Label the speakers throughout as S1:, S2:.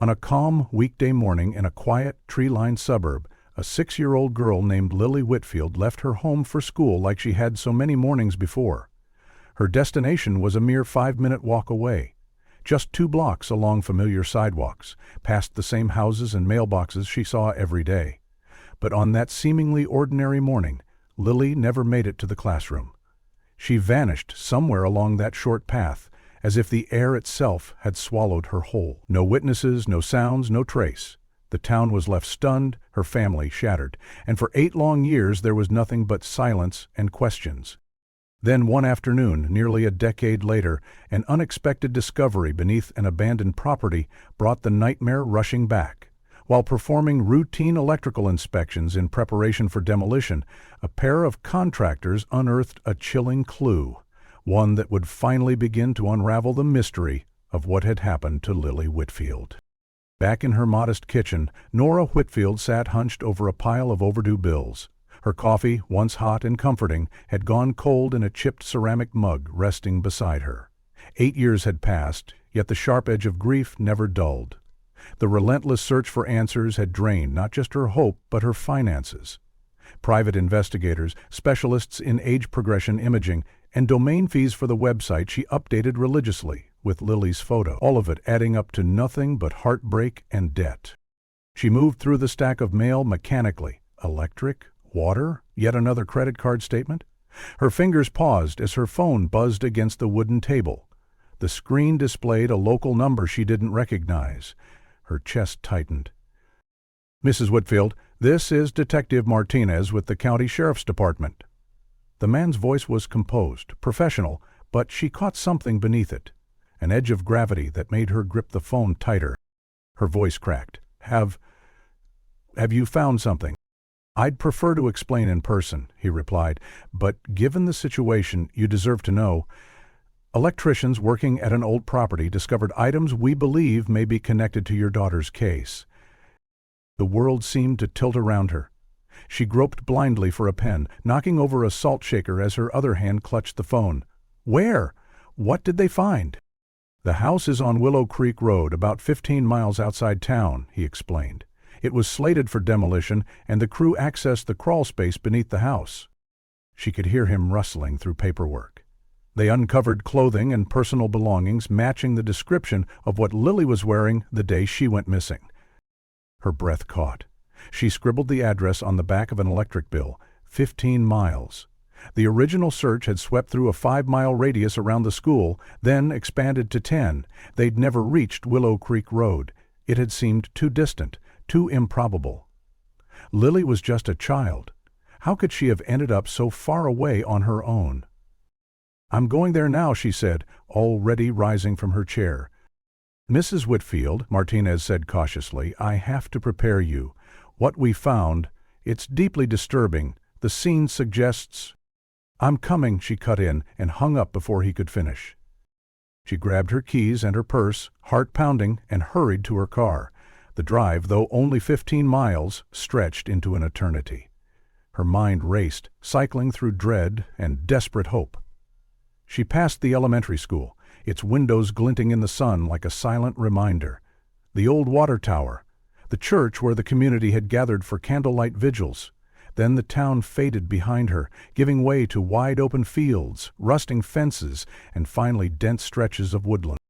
S1: On a calm weekday morning in a quiet, tree-lined suburb, a 6-year-old girl named Lily Whitfield left her home for school like she had so many mornings before. Her destination was a mere 5-minute walk away, just 2 blocks along familiar sidewalks, past the same houses and mailboxes she saw every day. But on that seemingly ordinary morning, Lily never made it to the classroom. She vanished somewhere along that short path, as if the air itself had swallowed her whole. No witnesses, no sounds, no trace. The town was left stunned, her family shattered, and for 8 long years there was nothing but silence and questions. Then one afternoon, nearly a decade later, an unexpected discovery beneath an abandoned property brought the nightmare rushing back. While performing routine electrical inspections in preparation for demolition, a pair of contractors unearthed a chilling clue, one that would finally begin to unravel the mystery of what had happened to Lily Whitfield. Back in her modest kitchen, Nora Whitfield sat hunched over a pile of overdue bills. Her coffee, once hot and comforting, had gone cold in a chipped ceramic mug resting beside her. 8 years had passed, yet the sharp edge of grief never dulled. The relentless search for answers had drained not just her hope, but her finances. Private investigators, specialists in age progression imaging, and domain fees for the website she updated religiously, with Lily's photo, all of it adding up to nothing but heartbreak and debt. She moved through the stack of mail mechanically. Electric? Water? Yet another credit card statement? Her fingers paused as her phone buzzed against the wooden table. The screen displayed a local number she didn't recognize. Her chest tightened. "Mrs. Whitfield, this is Detective Martinez with the County Sheriff's Department." The man's voice was composed, professional, but she caught something beneath it, an edge of gravity that made her grip the phone tighter. Her voice cracked. Have you found something?" "I'd prefer to explain in person," he replied, "but given the situation, you deserve to know. Electricians working at an old property discovered items we believe may be connected to your daughter's case." The world seemed to tilt around her. She groped blindly for a pen, knocking over a salt shaker as her other hand clutched the phone. "Where? What did they find?" "The house is on Willow Creek Road, about 15 miles outside town," he explained. "It was slated for demolition, and the crew accessed the crawlspace beneath the house." She could hear him rustling through paperwork. They uncovered clothing and personal belongings matching the description of what Lily was wearing the day she went missing. Her breath caught. She scribbled the address on the back of an electric bill, 15 miles. The original search had swept through a 5-mile radius around the school, then expanded to 10. They'd never reached Willow Creek Road. It had seemed too distant, too improbable. Lily was just a child. How could she have ended up so far away on her own? "I'm going there now," she said, already rising from her chair. "Mrs. Whitfield," Martinez said cautiously, "I have to prepare you. What we found, it's deeply disturbing. The scene suggests—" "I'm coming," she cut in, and hung up before he could finish. She grabbed her keys and her purse, heart pounding, and hurried to her car. The drive, though only 15 miles, stretched into an eternity. Her mind raced, cycling through dread and desperate hope. She passed the elementary school, its windows glinting in the sun like a silent reminder. The old water tower, the church where the community had gathered for candlelight vigils. Then the town faded behind her, giving way to wide-open fields, rusting fences, and finally dense stretches of woodland.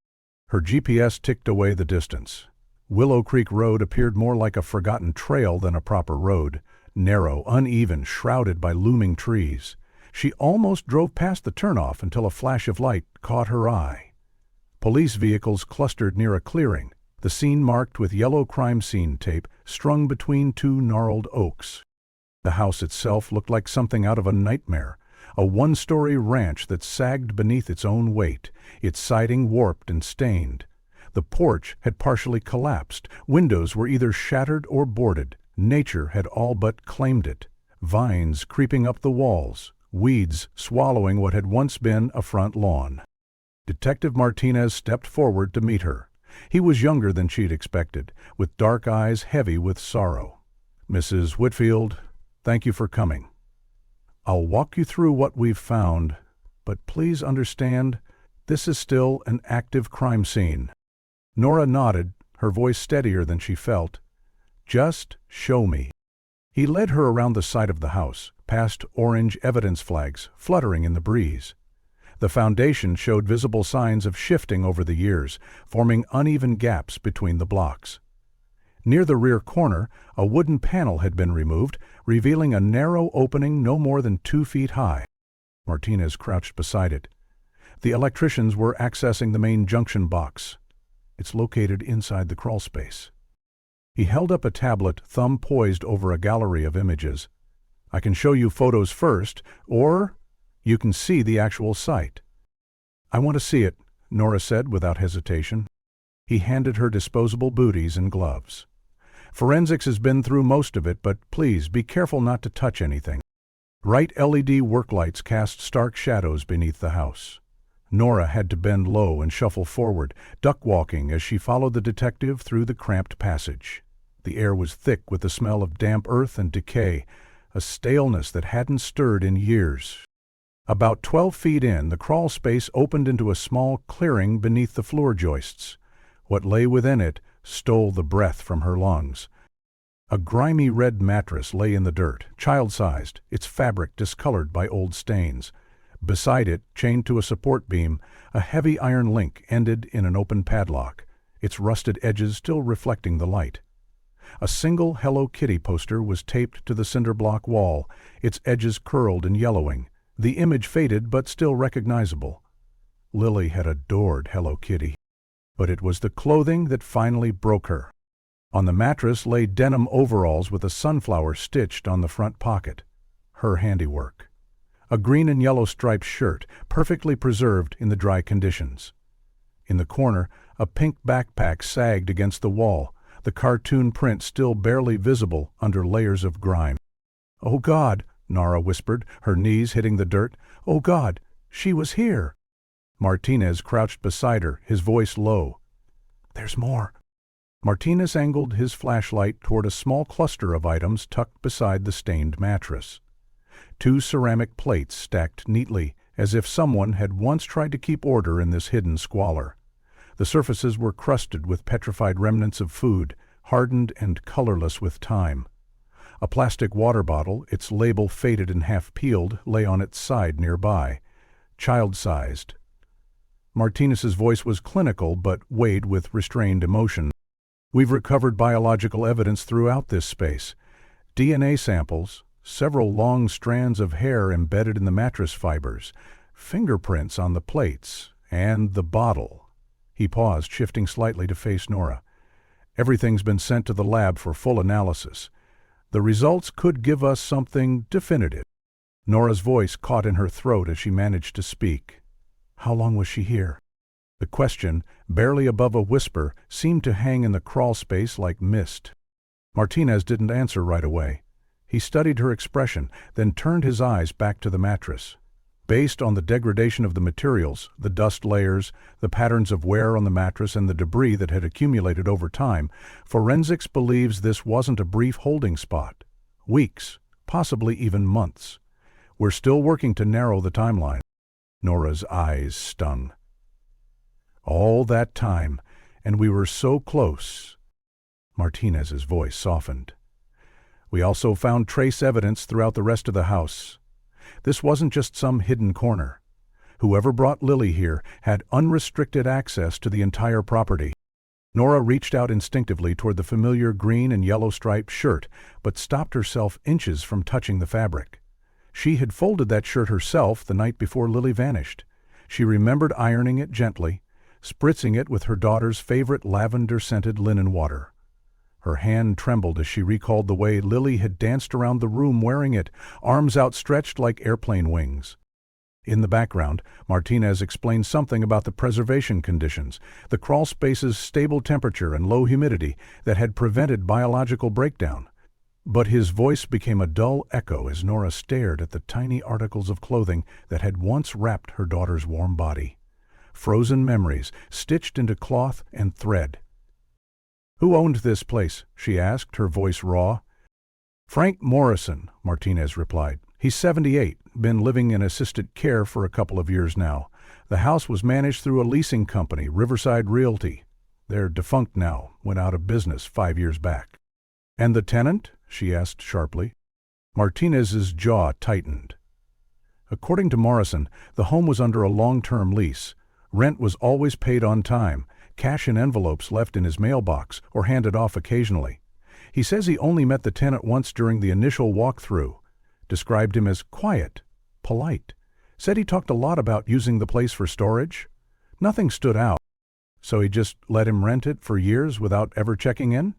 S1: Her GPS ticked away the distance. Willow Creek Road appeared more like a forgotten trail than a proper road, narrow, uneven, shrouded by looming trees. She almost drove past the turnoff until a flash of light caught her eye. Police vehicles clustered near a clearing, the scene marked with yellow crime scene tape strung between 2 gnarled oaks. The house itself looked like something out of a nightmare, a 1-story ranch that sagged beneath its own weight, its siding warped and stained. The porch had partially collapsed, windows were either shattered or boarded. Nature had all but claimed it. Vines creeping up the walls, weeds swallowing what had once been a front lawn. Detective Martinez stepped forward to meet her. He was younger than she'd expected, with dark eyes heavy with sorrow. "Mrs. Whitfield, thank you for coming. I'll walk you through what we've found, but please understand, this is still an active crime scene." Nora nodded, her voice steadier than she felt. "Just show me." He led her around the side of the house, past orange evidence flags fluttering in the breeze. The foundation showed visible signs of shifting over the years, forming uneven gaps between the blocks. Near the rear corner, a wooden panel had been removed, revealing a narrow opening no more than 2 feet high. Martinez crouched beside it. The electricians were accessing the main junction box. It's located inside the crawlspace. He held up a tablet, thumb poised over a gallery of images. "I can show you photos first, or you can see the actual site." "I want to see it," Nora said without hesitation. He handed her disposable booties and gloves. "Forensics has been through most of it, but please be careful not to touch anything." Bright LED work lights cast stark shadows beneath the house. Nora had to bend low and shuffle forward, duck-walking as she followed the detective through the cramped passage. The air was thick with the smell of damp earth and decay, a staleness that hadn't stirred in years. About 12 feet in, the crawl space opened into a small clearing beneath the floor joists. What lay within it stole the breath from her lungs. A grimy red mattress lay in the dirt, child-sized, its fabric discolored by old stains. Beside it, chained to a support beam, a heavy iron link ended in an open padlock, its rusted edges still reflecting the light. A single Hello Kitty poster was taped to the cinder block wall, its edges curled and yellowing, the image faded but still recognizable. Lily had adored Hello Kitty. But it was the clothing that finally broke her. On the mattress lay denim overalls with a sunflower stitched on the front pocket. Her handiwork. A green and yellow striped shirt, perfectly preserved in the dry conditions. In the corner, a pink backpack sagged against the wall, the cartoon print still barely visible under layers of grime. "Oh God," Nora whispered, her knees hitting the dirt. "Oh God, she was here." Martinez crouched beside her, his voice low. "There's more." Martinez angled his flashlight toward a small cluster of items tucked beside the stained mattress. 2 ceramic plates stacked neatly, as if someone had once tried to keep order in this hidden squalor. The surfaces were crusted with petrified remnants of food, hardened and colorless with time. A plastic water bottle, its label faded and half-peeled, lay on its side nearby, child-sized. Martinez's voice was clinical but weighed with restrained emotion. "We've recovered biological evidence throughout this space. DNA samples, several long strands of hair embedded in the mattress fibers, fingerprints on the plates, and the bottle." He paused, shifting slightly to face Nora. "Everything's been sent to the lab for full analysis. The results could give us something definitive." Nora's voice caught in her throat as she managed to speak. "How long was she here?" The question, barely above a whisper, seemed to hang in the crawl space like mist. Martinez didn't answer right away. He studied her expression, then turned his eyes back to the mattress. Based on the degradation of the materials, the dust layers, the patterns of wear on the mattress, and the debris that had accumulated over time, forensics believes this wasn't a brief holding spot. Weeks, possibly even months. "We're still working to narrow the timeline." Nora's eyes stung. "All that time, and we were so close." Martinez's voice softened. "We also found trace evidence throughout the rest of the house. This wasn't just some hidden corner. Whoever brought Lily here had unrestricted access to the entire property." Nora reached out instinctively toward the familiar green and yellow striped shirt, but stopped herself inches from touching the fabric. She had folded that shirt herself the night before Lily vanished. She remembered ironing it gently, spritzing it with her daughter's favorite lavender-scented linen water. Her hand trembled as she recalled the way Lily had danced around the room wearing it, arms outstretched like airplane wings. In the background, Martinez explained something about the preservation conditions, the crawl space's stable temperature and low humidity that had prevented biological breakdown. But his voice became a dull echo as Nora stared at the tiny articles of clothing that had once wrapped her daughter's warm body. Frozen memories, stitched into cloth and thread. "Who owned this place?" she asked, her voice raw. "Frank Morrison," Martinez replied. "He's 78, been living in assisted care for a couple of years now. The house was managed through a leasing company, Riverside Realty. They're defunct now, went out of business 5 years back. And the tenant? She asked sharply. Martinez's jaw tightened. According to Morrison, the home was under a long-term lease. Rent was always paid on time, cash in envelopes left in his mailbox or handed off occasionally. He says he only met the tenant once during the initial walkthrough, described him as quiet, polite, said he talked a lot about using the place for storage. Nothing stood out, so he just let him rent it for years without ever checking in?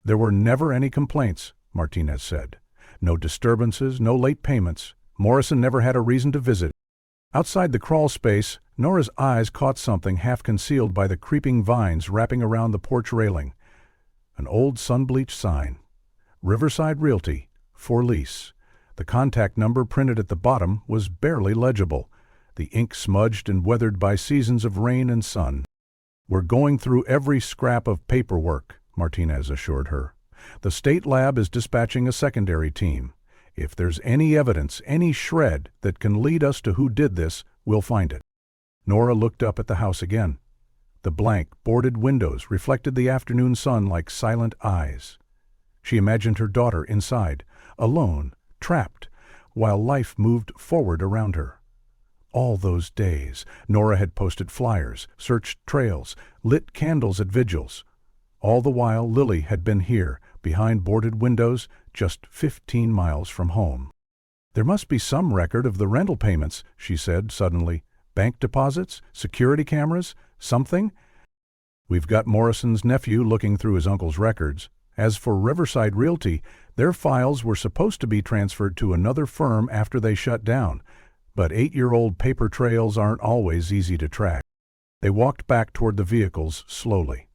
S1: There were never any complaints, Martinez said. No disturbances, no late payments. Morrison never had a reason to visit. Outside the crawlspace, Nora's eyes caught something half concealed by the creeping vines wrapping around the porch railing. An old sun-bleached sign. Riverside Realty, for lease. The contact number printed at the bottom was barely legible, the ink smudged and weathered by seasons of rain and sun. We're going through every scrap of paperwork, Martinez assured her. The state lab is dispatching a secondary team. If there's any evidence, any shred that can lead us to who did this, we'll find it. Nora looked up at the house again. The blank, boarded windows reflected the afternoon sun like silent eyes. She imagined her daughter inside, alone, trapped, while life moved forward around her. All those days, Nora had posted flyers, searched trails, lit candles at vigils. All the while, Lily had been here, behind boarded windows, just 15 miles from home. There must be some record of the rental payments, she said suddenly. Bank deposits, security cameras, something? We've got Morrison's nephew looking through his uncle's records. As for Riverside Realty, their files were supposed to be transferred to another firm after they shut down, but 8-year-old paper trails aren't always easy to track. They walked back toward the vehicles slowly.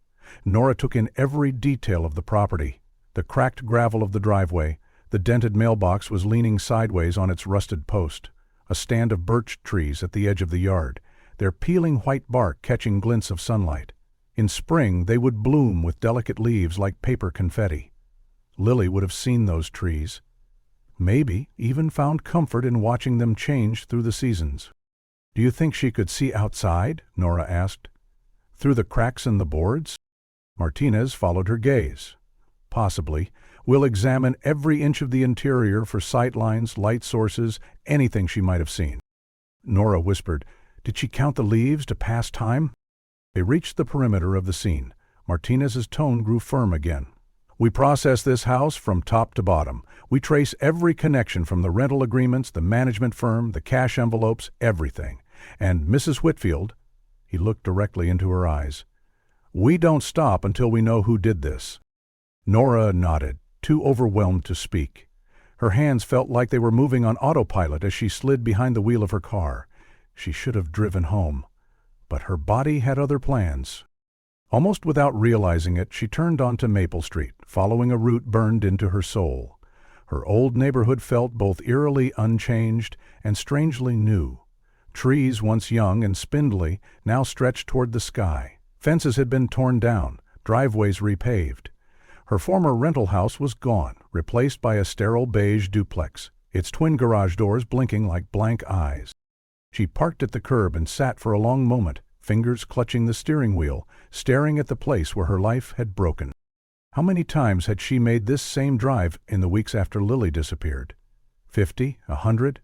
S1: Nora took in every detail of the property. The cracked gravel of the driveway, the dented mailbox was leaning sideways on its rusted post, a stand of birch trees at the edge of the yard, their peeling white bark catching glints of sunlight. In spring, they would bloom with delicate leaves like paper confetti. Lily would have seen those trees, maybe even found comfort in watching them change through the seasons. Do you think she could see outside? Nora asked. Through the cracks in the boards? Martinez followed her gaze. Possibly. We'll examine every inch of the interior for sight lines, light sources, anything she might have seen. Nora whispered, Did she count the leaves to pass time? They reached the perimeter of the scene. Martinez's tone grew firm again. We process this house from top to bottom. We trace every connection from the rental agreements, the management firm, the cash envelopes, everything. And Mrs. Whitfield, he looked directly into her eyes, we don't stop until we know who did this. Nora nodded, too overwhelmed to speak. Her hands felt like they were moving on autopilot as she slid behind the wheel of her car. She should have driven home. But her body had other plans. Almost without realizing it, she turned onto Maple Street, following a route burned into her soul. Her old neighborhood felt both eerily unchanged and strangely new. Trees, once young and spindly, now stretched toward the sky. Fences had been torn down, driveways repaved. Her former rental house was gone, replaced by a sterile beige duplex, its twin garage doors blinking like blank eyes. She parked at the curb and sat for a long moment, fingers clutching the steering wheel, staring at the place where her life had broken. How many times had she made this same drive in the weeks after Lily disappeared? 50, 100?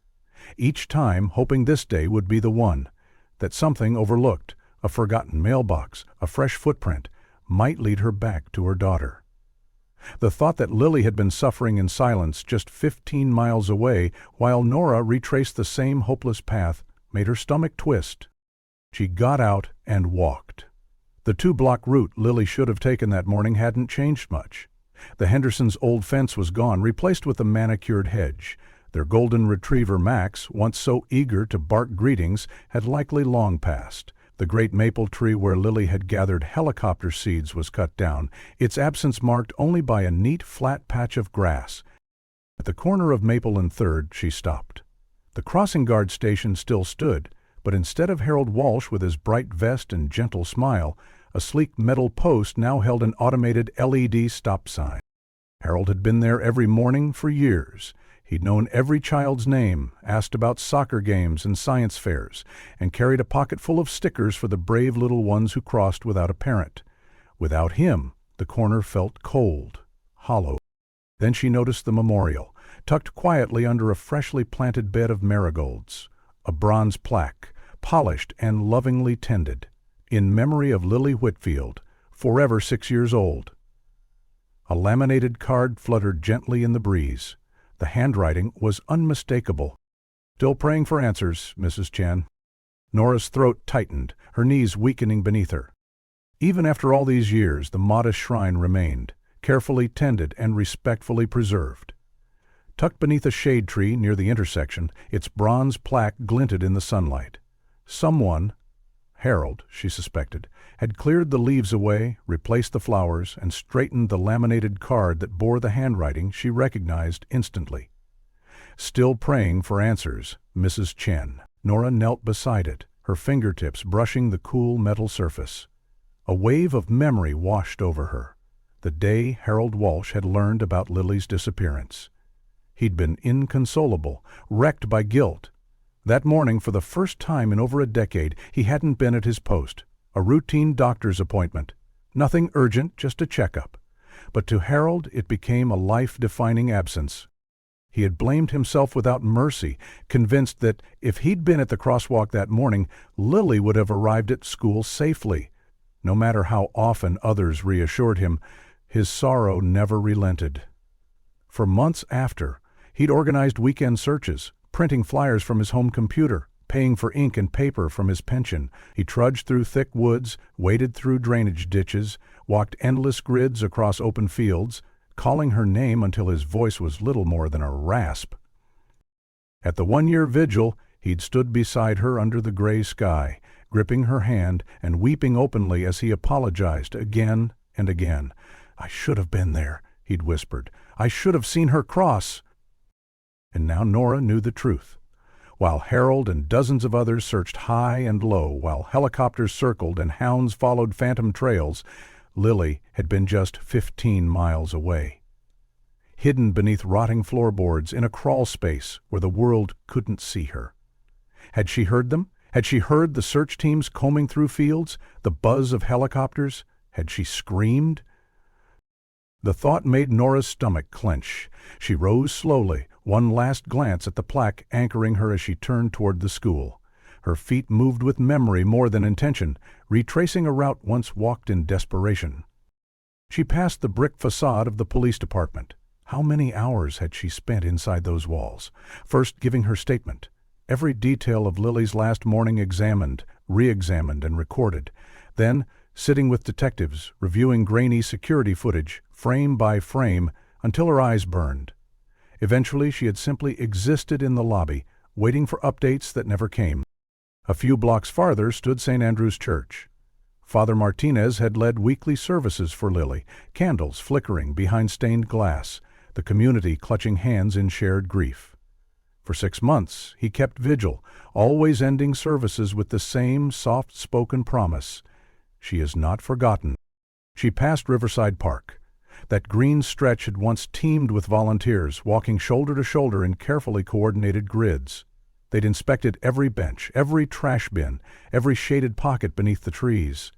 S1: Each time hoping this day would be the one, that something overlooked, a forgotten mailbox, a fresh footprint, might lead her back to her daughter. The thought that Lily had been suffering in silence just 15 miles away while Nora retraced the same hopeless path made her stomach twist. She got out and walked. The 2-block route Lily should have taken that morning hadn't changed much. The Hendersons' old fence was gone, replaced with a manicured hedge. Their golden retriever Max, once so eager to bark greetings, had likely long passed. The great maple tree where Lily had gathered helicopter seeds was cut down, its absence marked only by a neat, flat patch of grass. At the corner of Maple and 3rd, she stopped. The crossing guard station still stood, but instead of Harold Walsh with his bright vest and gentle smile, a sleek metal post now held an automated LED stop sign. Harold had been there every morning for years. He'd known every child's name, asked about soccer games and science fairs, and carried a pocket full of stickers for the brave little ones who crossed without a parent. Without him, the corner felt cold, hollow. Then she noticed the memorial, tucked quietly under a freshly planted bed of marigolds, a bronze plaque, polished and lovingly tended, in memory of Lily Whitfield, forever 6 years old. A laminated card fluttered gently in the breeze. The handwriting was unmistakable. "Still praying for answers, Mrs. Chen." Nora's throat tightened, her knees weakening beneath her. Even after all these years, the modest shrine remained, carefully tended and respectfully preserved. Tucked beneath a shade tree near the intersection, its bronze plaque glinted in the sunlight. Someone, Harold, she suspected, had cleared the leaves away, replaced the flowers, and straightened the laminated card that bore the handwriting she recognized instantly. "Still praying for answers, Mrs. Chen." Nora knelt beside it, her fingertips brushing the cool metal surface. A wave of memory washed over her. The day Harold Walsh had learned about Lily's disappearance. He'd been inconsolable, wrecked by guilt. That morning, for the first time in over a decade, he hadn't been at his post. A routine doctor's appointment. Nothing urgent, just a checkup. But to Harold, it became a life-defining absence. He had blamed himself without mercy, convinced that if he'd been at the crosswalk that morning, Lily would have arrived at school safely. No matter how often others reassured him, his sorrow never relented. For months after, he'd organized weekend searches, printing flyers from his home computer, paying for ink and paper from his pension. He trudged through thick woods, waded through drainage ditches, walked endless grids across open fields, calling her name until his voice was little more than a rasp. At the one-year vigil, he'd stood beside her under the gray sky, gripping her hand and weeping openly as he apologized again and again. "I should have been there," he'd whispered. "I should have seen her cross." And now Nora knew the truth. While Harold and dozens of others searched high and low, while helicopters circled and hounds followed phantom trails, Lily had been just 15 miles away. Hidden beneath rotting floorboards in a crawlspace where the world couldn't see her. Had she heard them? Had she heard the search teams combing through fields, the buzz of helicopters? Had she screamed? The thought made Nora's stomach clench. She rose slowly, one last glance at the plaque anchoring her as she turned toward the school. Her feet moved with memory more than intention, retracing a route once walked in desperation. She passed the brick facade of the police department. How many hours had she spent inside those walls? First giving her statement. Every detail of Lily's last morning examined, re-examined, and recorded. Then, sitting with detectives, reviewing grainy security footage, frame by frame, until her eyes burned. Eventually, she had simply existed in the lobby, waiting for updates that never came. A few blocks farther stood St. Andrew's Church. Father Martinez had led weekly services for Lily, candles flickering behind stained glass, the community clutching hands in shared grief. For 6 months, he kept vigil, always ending services with the same soft-spoken promise. "She is not forgotten." She passed Riverside Park. That green stretch had once teemed with volunteers, walking shoulder to shoulder in carefully coordinated grids. They'd inspected every bench, every trash bin, every shaded pocket beneath the trees.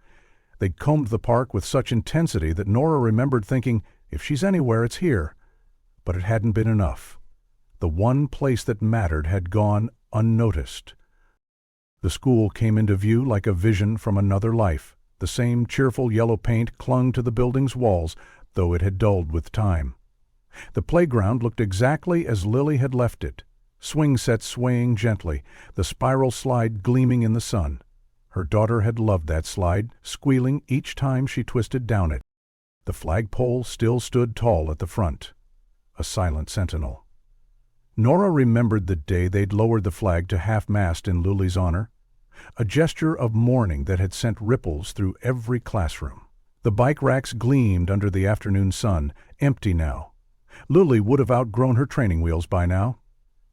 S1: They'd combed the park with such intensity that Nora remembered thinking, if she's anywhere, it's here. But it hadn't been enough. The one place that mattered had gone unnoticed. The school came into view like a vision from another life. The same cheerful yellow paint clung to the building's walls, though it had dulled with time. The playground looked exactly as Lily had left it. Swing sets swaying gently, the spiral slide gleaming in the sun. Her daughter had loved that slide, squealing each time she twisted down it. The flagpole still stood tall at the front, a silent sentinel. Nora remembered the day they'd lowered the flag to half-mast in Lily's honor, a gesture of mourning that had sent ripples through every classroom. The bike racks gleamed under the afternoon sun, empty now. Lily would have outgrown her training wheels by now.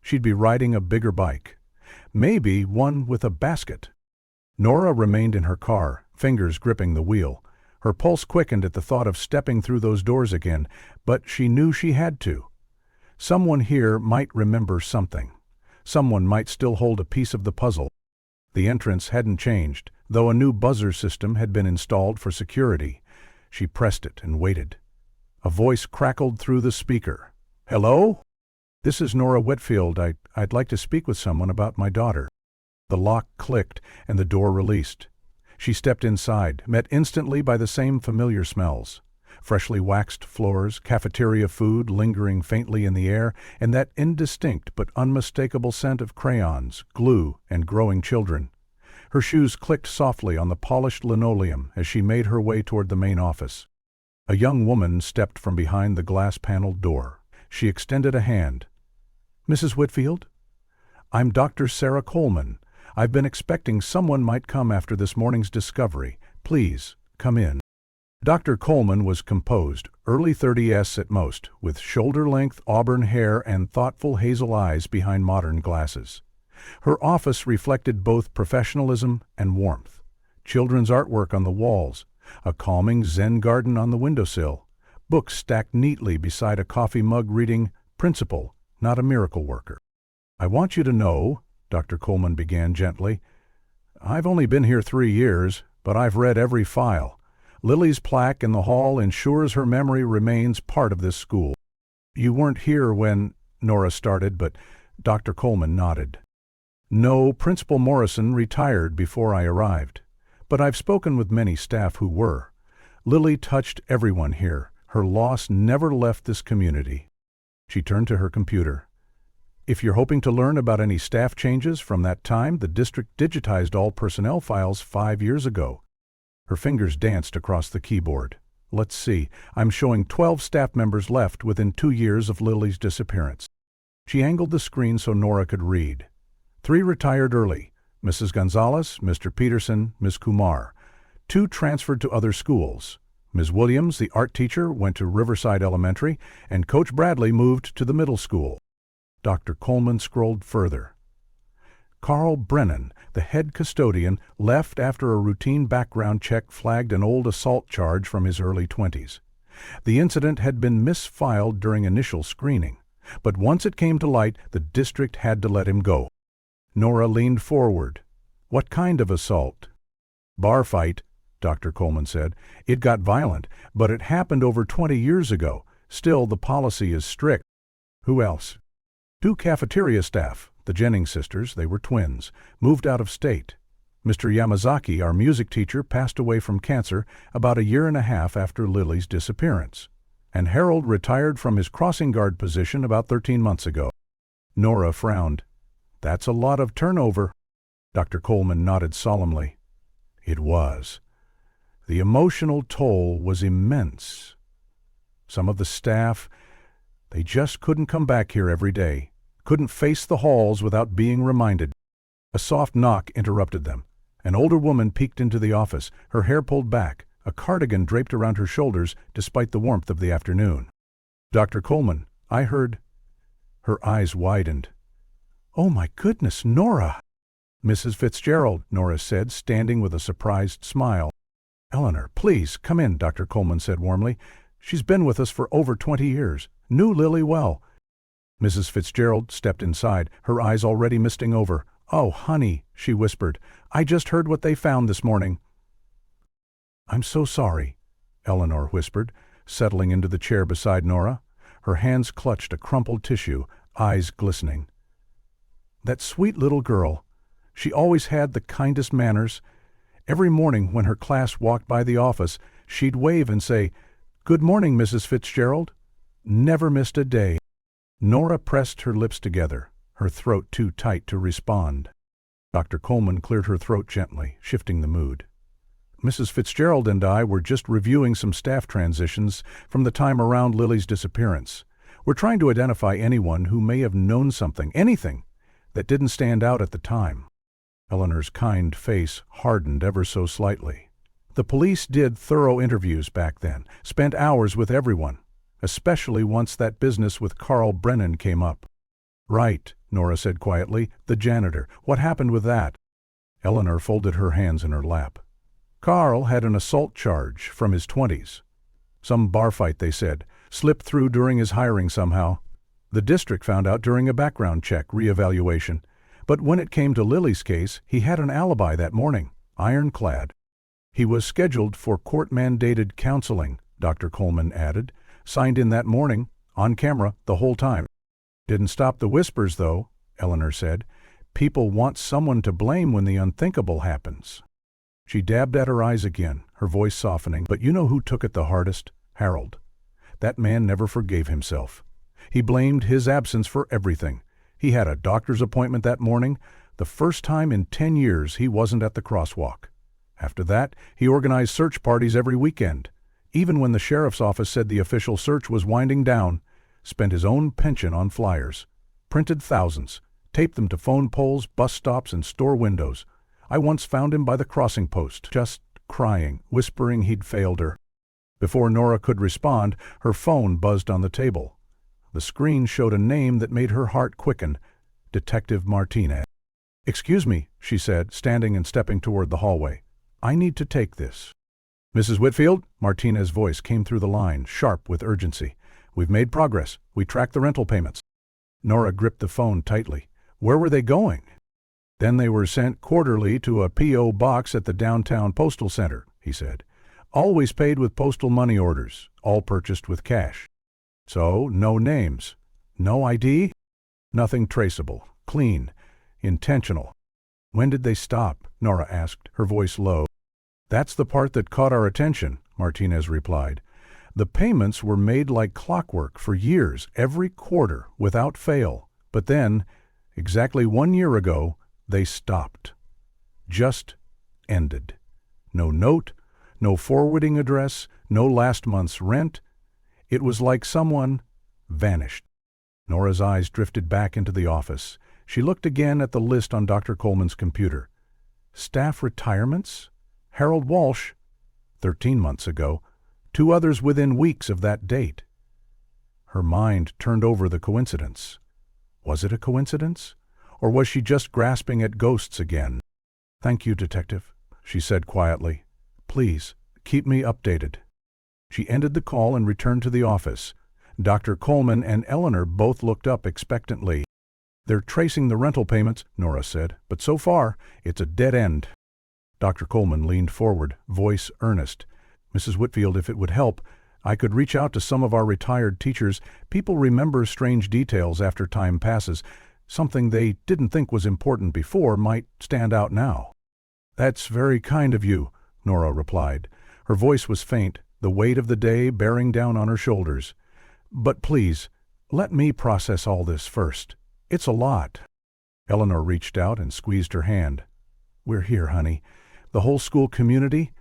S1: She'd be riding a bigger bike, maybe one with a basket. Nora remained in her car, fingers gripping the wheel. Her pulse quickened at the thought of stepping through those doors again, but she knew she had to. Someone here might remember something. Someone might still hold a piece of the puzzle. The entrance hadn't changed, though a new buzzer system had been installed for security. She pressed it and waited. A voice crackled through the speaker. "Hello? This is Nora Whitfield. I'd like to speak with someone about my daughter." The lock clicked and the door released. She stepped inside, met instantly by the same familiar smells. Freshly waxed floors, cafeteria food lingering faintly in the air, and that indistinct but unmistakable scent of crayons, glue, and growing children. Her shoes clicked softly on the polished linoleum as she made her way toward the main office. A young woman stepped from behind the glass-paneled door. She extended a hand. "Mrs. Whitfield? I'm Dr. Sarah Coleman. I've been expecting someone might come after this morning's discovery. Please, come in." Dr. Coleman was composed, early 30s at most, with shoulder-length auburn hair and thoughtful hazel eyes behind modern glasses. Her office reflected both professionalism and warmth. Children's artwork on the walls, a calming Zen garden on the windowsill, books stacked neatly beside a coffee mug reading, "Principle, not a miracle worker." "I want you to know," Dr. Coleman began gently, "I've only been here 3 years, but I've read every file. Lily's plaque in the hall ensures her memory remains part of this school." "You weren't here when—" Nora started, but Dr. Coleman nodded. "No, Principal Morrison retired before I arrived, but I've spoken with many staff who were. Lily touched everyone here. Her loss never left this community." She turned to her computer. "If you're hoping to learn about any staff changes from that time, the district digitized all personnel files 5 years ago." Her fingers danced across the keyboard. "Let's see, I'm showing 12 staff members left within 2 years of Lily's disappearance." She angled the screen so Nora could read. 3 retired early: Mrs. Gonzalez, Mr. Peterson, Ms. Kumar. 2 transferred to other schools. Ms. Williams, the art teacher, went to Riverside Elementary, and Coach Bradley moved to the middle school. Dr. Coleman scrolled further. Carl Brennan, the head custodian, left after a routine background check flagged an old assault charge from his early 20s. The incident had been misfiled during initial screening, but once it came to light, the district had to let him go. Nora leaned forward. "What kind of assault?" "Bar fight," Dr. Coleman said. "It got violent, but it happened over 20 years ago. Still, the policy is strict." "Who else?" "2 cafeteria staff. The Jennings sisters, they were twins, moved out of state. Mr. Yamazaki, our music teacher, passed away from cancer about 1.5 years after Lily's disappearance. And Harold retired from his crossing guard position about 13 months ago." Nora frowned. "That's a lot of turnover." Dr. Coleman nodded solemnly. It was. The emotional toll was immense. Some of the staff, they just couldn't come back here every day. Couldn't face the halls without being reminded. A soft knock interrupted them. An older woman peeked into the office, her hair pulled back, a cardigan draped around her shoulders despite the warmth of the afternoon. "Dr. Coleman, I heard—" Her eyes widened. "Oh my goodness, Nora!" "Mrs. Fitzgerald," Nora said, standing with a surprised smile. "Eleanor, please, come in," Dr. Coleman said warmly. "She's been with us for over 20 years. Knew Lily well." Mrs. Fitzgerald stepped inside, her eyes already misting over. "Oh, honey," she whispered, "I just heard what they found this morning." "I'm so sorry," Eleanor whispered, settling into the chair beside Nora. Her hands clutched a crumpled tissue, eyes glistening. "That sweet little girl. She always had the kindest manners. Every morning when her class walked by the office, she'd wave and say, 'Good morning, Mrs. Fitzgerald.' Never missed a day." Nora pressed her lips together, her throat too tight to respond. Dr. Coleman cleared her throat gently, shifting the mood. "Mrs. Fitzgerald and I were just reviewing some staff transitions from the time around Lily's disappearance. We're trying to identify anyone who may have known something, anything, that didn't stand out at the time." Eleanor's kind face hardened ever so slightly. "The police did thorough interviews back then, spent hours with everyone, especially once that business with Carl Brennan came up." "Right," Nora said quietly, "the janitor. What happened with that?" Eleanor folded her hands in her lap. "Carl had an assault charge from his 20s. Some bar fight, they said, slipped through during his hiring somehow. The district found out during a background check reevaluation. But when it came to Lily's case, he had an alibi that morning, ironclad." He was scheduled for court-mandated counseling, Dr. Coleman added. Signed in that morning, on camera, the whole time. Didn't stop the whispers, though, Eleanor said. People want someone to blame when the unthinkable happens. She dabbed at her eyes again, her voice softening. But you know who took it the hardest? Harold. That man never forgave himself. He blamed his absence for everything. He had a doctor's appointment that morning, the first time in 10 years he wasn't at the crosswalk. After that, he organized search parties every weekend. Even when the sheriff's office said the official search was winding down, spent his own pension on flyers. Printed thousands, taped them to phone poles, bus stops, and store windows. I once found him by the crossing post, just crying, whispering he'd failed her. Before Nora could respond, her phone buzzed on the table. The screen showed a name that made her heart quicken, Detective Martinez. "Excuse me," she said, standing and stepping toward the hallway. "I need to take this." "Mrs. Whitfield?" Martinez's voice came through the line, sharp with urgency. "We've made progress. We tracked the rental payments." Nora gripped the phone tightly. Where were they going? "Then they were sent quarterly to a P.O. box at the downtown postal center," he said. "Always paid with postal money orders, all purchased with cash. So, no names. No ID? Nothing traceable. Clean. Intentional." "When did they stop?" Nora asked, her voice low. "That's the part that caught our attention," Martinez replied. "The payments were made like clockwork for years, every quarter, without fail. But then, exactly 1 year ago, they stopped. Just ended. No note, no forwarding address, no last month's rent. It was like someone vanished." Nora's eyes drifted back into the office. She looked again at the list on Dr. Coleman's computer. Staff retirements? Harold Walsh, 13 months ago. 2 others within weeks of that date. Her mind turned over the coincidence. Was it a coincidence? Or was she just grasping at ghosts again? "Thank you, Detective," she said quietly. "Please, keep me updated." She ended the call and returned to the office. Dr. Coleman and Eleanor both looked up expectantly. "They're tracing the rental payments," Nora said, "but so far, it's a dead end." Dr. Coleman leaned forward, voice earnest. "Mrs. Whitfield, if it would help, I could reach out to some of our retired teachers. People remember strange details after time passes. Something they didn't think was important before might stand out now." "That's very kind of you," Nora replied. Her voice was faint, the weight of the day bearing down on her shoulders. "But please, let me process all this first. It's a lot." Eleanor reached out and squeezed her hand. "We're here, honey. The whole school community.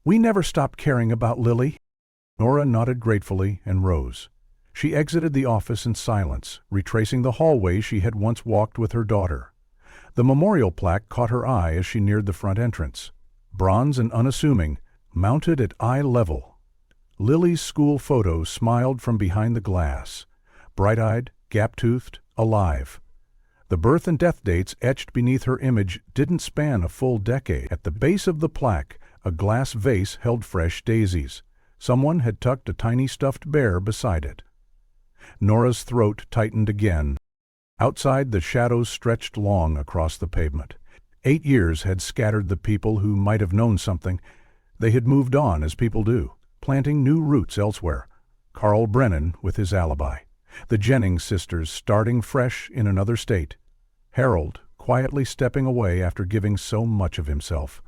S1: We never stopped caring about Lily." Nora nodded gratefully and rose. She exited the office in silence, retracing the hallway she had once walked with her daughter. The memorial plaque caught her eye as she neared the front entrance. Bronze and unassuming, mounted at eye level. Lily's school photo smiled from behind the glass, bright-eyed, gap-toothed, alive. The birth and death dates etched beneath her image didn't span a full decade. At the base of the plaque, a glass vase held fresh daisies. Someone had tucked a tiny stuffed bear beside it. Nora's throat tightened again. Outside, the shadows stretched long across the pavement. 8 years had scattered the people who might have known something. They had moved on, as people do, planting new roots elsewhere. Carl Brennan with his alibi. The Jennings sisters starting fresh in another state. Harold quietly stepping away after giving so much of himself.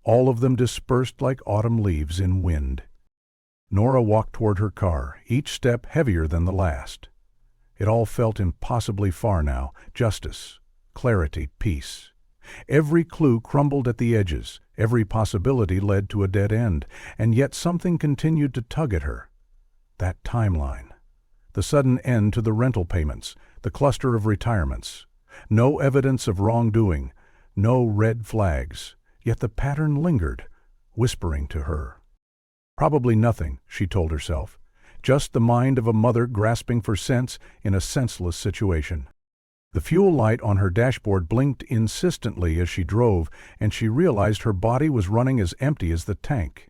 S1: All of them dispersed like autumn leaves in wind. Nora walked toward her car, each step heavier than the last. It all felt impossibly far now. Justice, clarity, peace. Every clue crumbled at the edges. Every possibility led to a dead end. And yet something continued to tug at her. That timeline. The sudden end to the rental payments. The cluster of retirements. No evidence of wrongdoing. No red flags. Yet the pattern lingered, whispering to her. Probably nothing, she told herself. Just the mind of a mother grasping for sense in a senseless situation. The fuel light on her dashboard blinked insistently as she drove, and she realized her body was running as empty as the tank.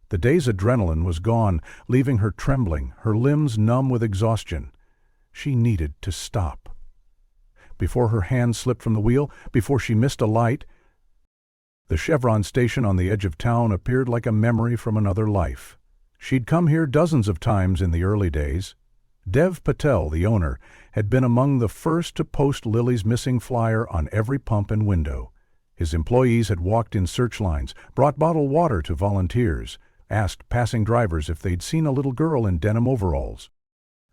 S1: The day's adrenaline was gone, leaving her trembling, her limbs numb with exhaustion. She needed to stop. Before her hand slipped from the wheel, before she missed a light, The Chevron station on the edge of town appeared like a memory from another life. She'd come here dozens of times in the early days. Dev Patel, the owner, had been among the first to post Lily's missing flyer on every pump and window. His employees had walked in search lines, brought bottled water to volunteers, asked passing drivers if they'd seen a little girl in denim overalls.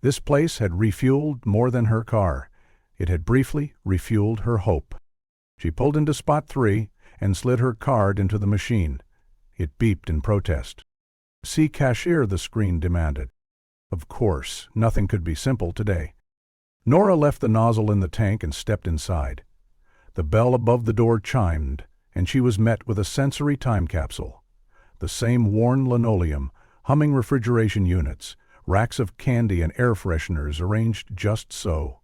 S1: This place had refueled more than her car. It had briefly refueled her hope. She pulled into Spot 3 and slid her card into the machine. It beeped in protest. "See cashier," the screen demanded. Of course, nothing could be simple today. Nora left the nozzle in the tank and stepped inside. The bell above the door chimed, and she was met with a sensory time capsule. The same worn linoleum, humming refrigeration units, racks of candy and air fresheners arranged just so.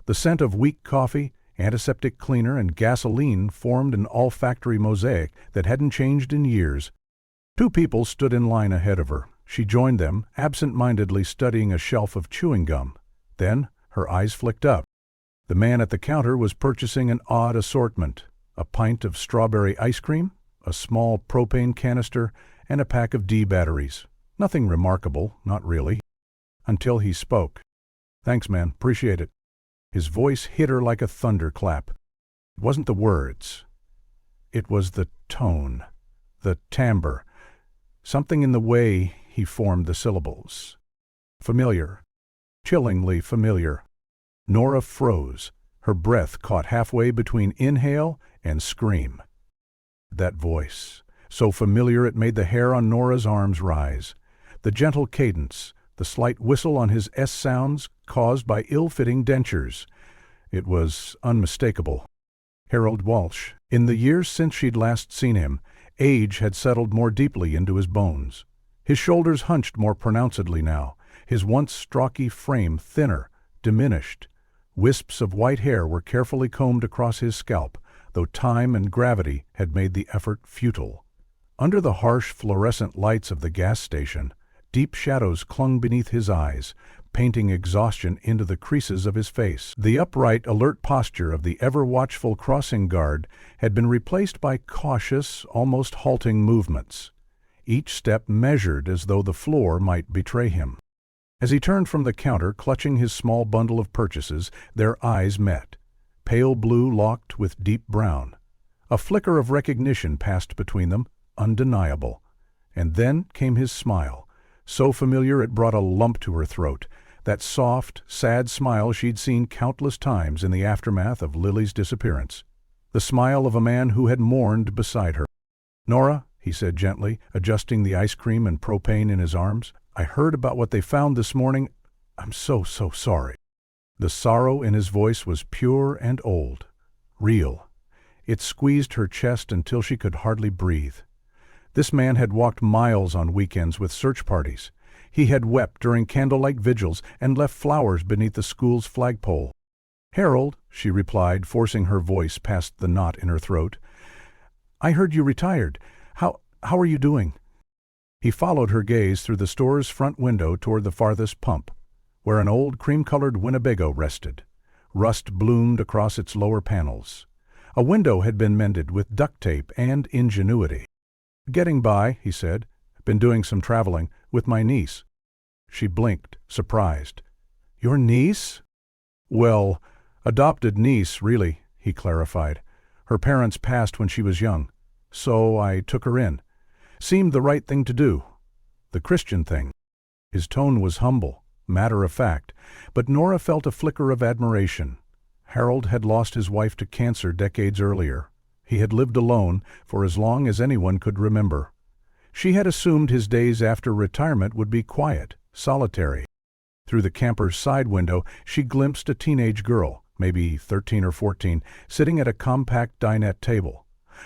S1: The scent of weak coffee, antiseptic cleaner, and gasoline formed an olfactory mosaic that hadn't changed in years. Two people stood in line ahead of her. She joined them, absent-mindedly studying a shelf of chewing gum. Then her eyes flicked up. The man at the counter was purchasing an odd assortment: a pint of strawberry ice cream, a small propane canister, and a pack of D batteries. Nothing remarkable, not really. Until he spoke. "Thanks, man, appreciate it." His voice hit her like a thunderclap. It wasn't the words. It was the tone, the timbre, something in the way he formed the syllables. Familiar. Chillingly familiar. Nora froze, her breath caught halfway between inhale and scream. That voice, so familiar it made the hair on Nora's arms rise. The gentle cadence, the slight whistle on his S sounds caused by ill-fitting dentures. It was unmistakable. Harold Walsh. In the years since she'd last seen him, age had settled more deeply into his bones. His shoulders hunched more pronouncedly now, his once stocky frame thinner, diminished. Wisps of white hair were carefully combed across his scalp, though time and gravity had made the effort futile. Under the harsh fluorescent lights of the gas station, deep shadows clung beneath his eyes, painting exhaustion into the creases of his face. The upright, alert posture of the ever-watchful crossing guard had been replaced by cautious, almost halting movements, each step measured as though the floor might betray him. As he turned from the counter, clutching his small bundle of purchases, their eyes met, pale blue locked with deep brown. A flicker of recognition passed between them, undeniable. And then came his smile, so familiar it brought a lump to her throat, that soft, sad smile she'd seen countless times in the aftermath of Lily's disappearance. The smile of a man who had mourned beside her. "Nora," he said gently, adjusting the ice cream and propane in his arms, "I heard about what they found this morning. I'm so sorry." The sorrow in his voice was pure and old, real. It squeezed her chest until she could hardly breathe. This man had walked miles on weekends with search parties. He had wept during candlelight vigils and left flowers beneath the school's flagpole. "Harold," she replied, forcing her voice past the knot in her throat, "I heard you retired. How are you doing?" He followed her gaze through the store's front window toward the farthest pump, where an old cream-colored Winnebago rested. Rust bloomed across its lower panels. A window had been mended with duct tape and ingenuity. "Getting by," he said. "Been doing some traveling with my niece." She blinked, surprised. "Your niece?" "Well, adopted niece, really," he clarified. "Her parents passed when she was young, so I took her in. Seemed the right thing to do. The Christian thing." His tone was humble, matter-of-fact, but Nora felt a flicker of admiration. Harold had lost his wife to cancer decades earlier. He had lived alone for as long as anyone could remember. She had assumed his days after retirement would be quiet, solitary. Through the camper's side window, she glimpsed a teenage girl, maybe 13 or 14, sitting at a compact dinette table.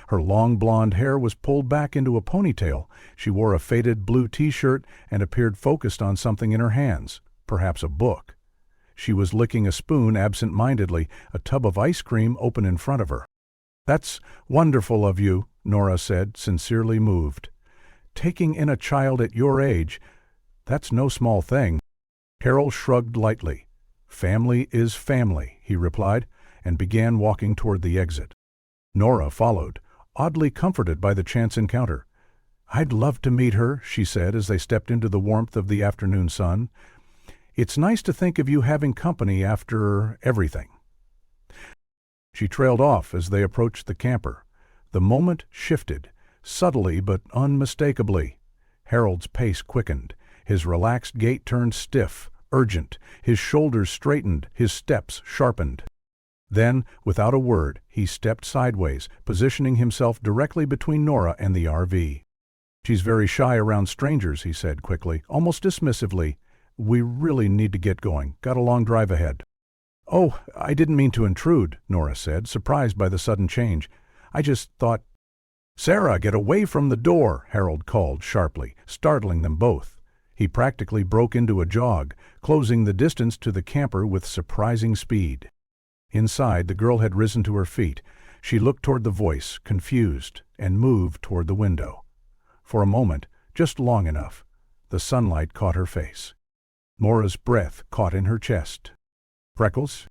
S1: Her long blonde hair was pulled back into a ponytail. She wore a faded blue t-shirt and appeared focused on something in her hands, perhaps a book. She was licking a spoon absent-mindedly, a tub of ice cream open in front of her. "That's wonderful of you," Nora said, sincerely moved. "Taking in a child at your age, that's no small thing." Harold shrugged lightly. "Family is family," he replied, and began walking toward the exit. Nora followed, oddly comforted by the chance encounter. "I'd love to meet her," she said as they stepped into the warmth of the afternoon sun. "It's nice to think of you having company after everything." She trailed off as they approached the camper. The moment shifted, subtly but unmistakably. Harold's pace quickened. His relaxed gait turned stiff, urgent. His shoulders straightened, his steps sharpened. Then, without a word, he stepped sideways, positioning himself directly between Nora and the RV. "She's very shy around strangers," he said quickly, almost dismissively. "We really need to get going. Got a long drive ahead." "Oh, I didn't mean to intrude," Nora said, surprised by the sudden change. "I just thought—" "Sarah, get away from the door!" Harold called sharply, startling them both. He practically broke into a jog, closing the distance to the camper with surprising speed. Inside, the girl had risen to her feet. She looked toward the voice, confused, and moved toward the window. For a moment, just long enough, the sunlight caught her face. Nora's breath caught in her chest. Freckles?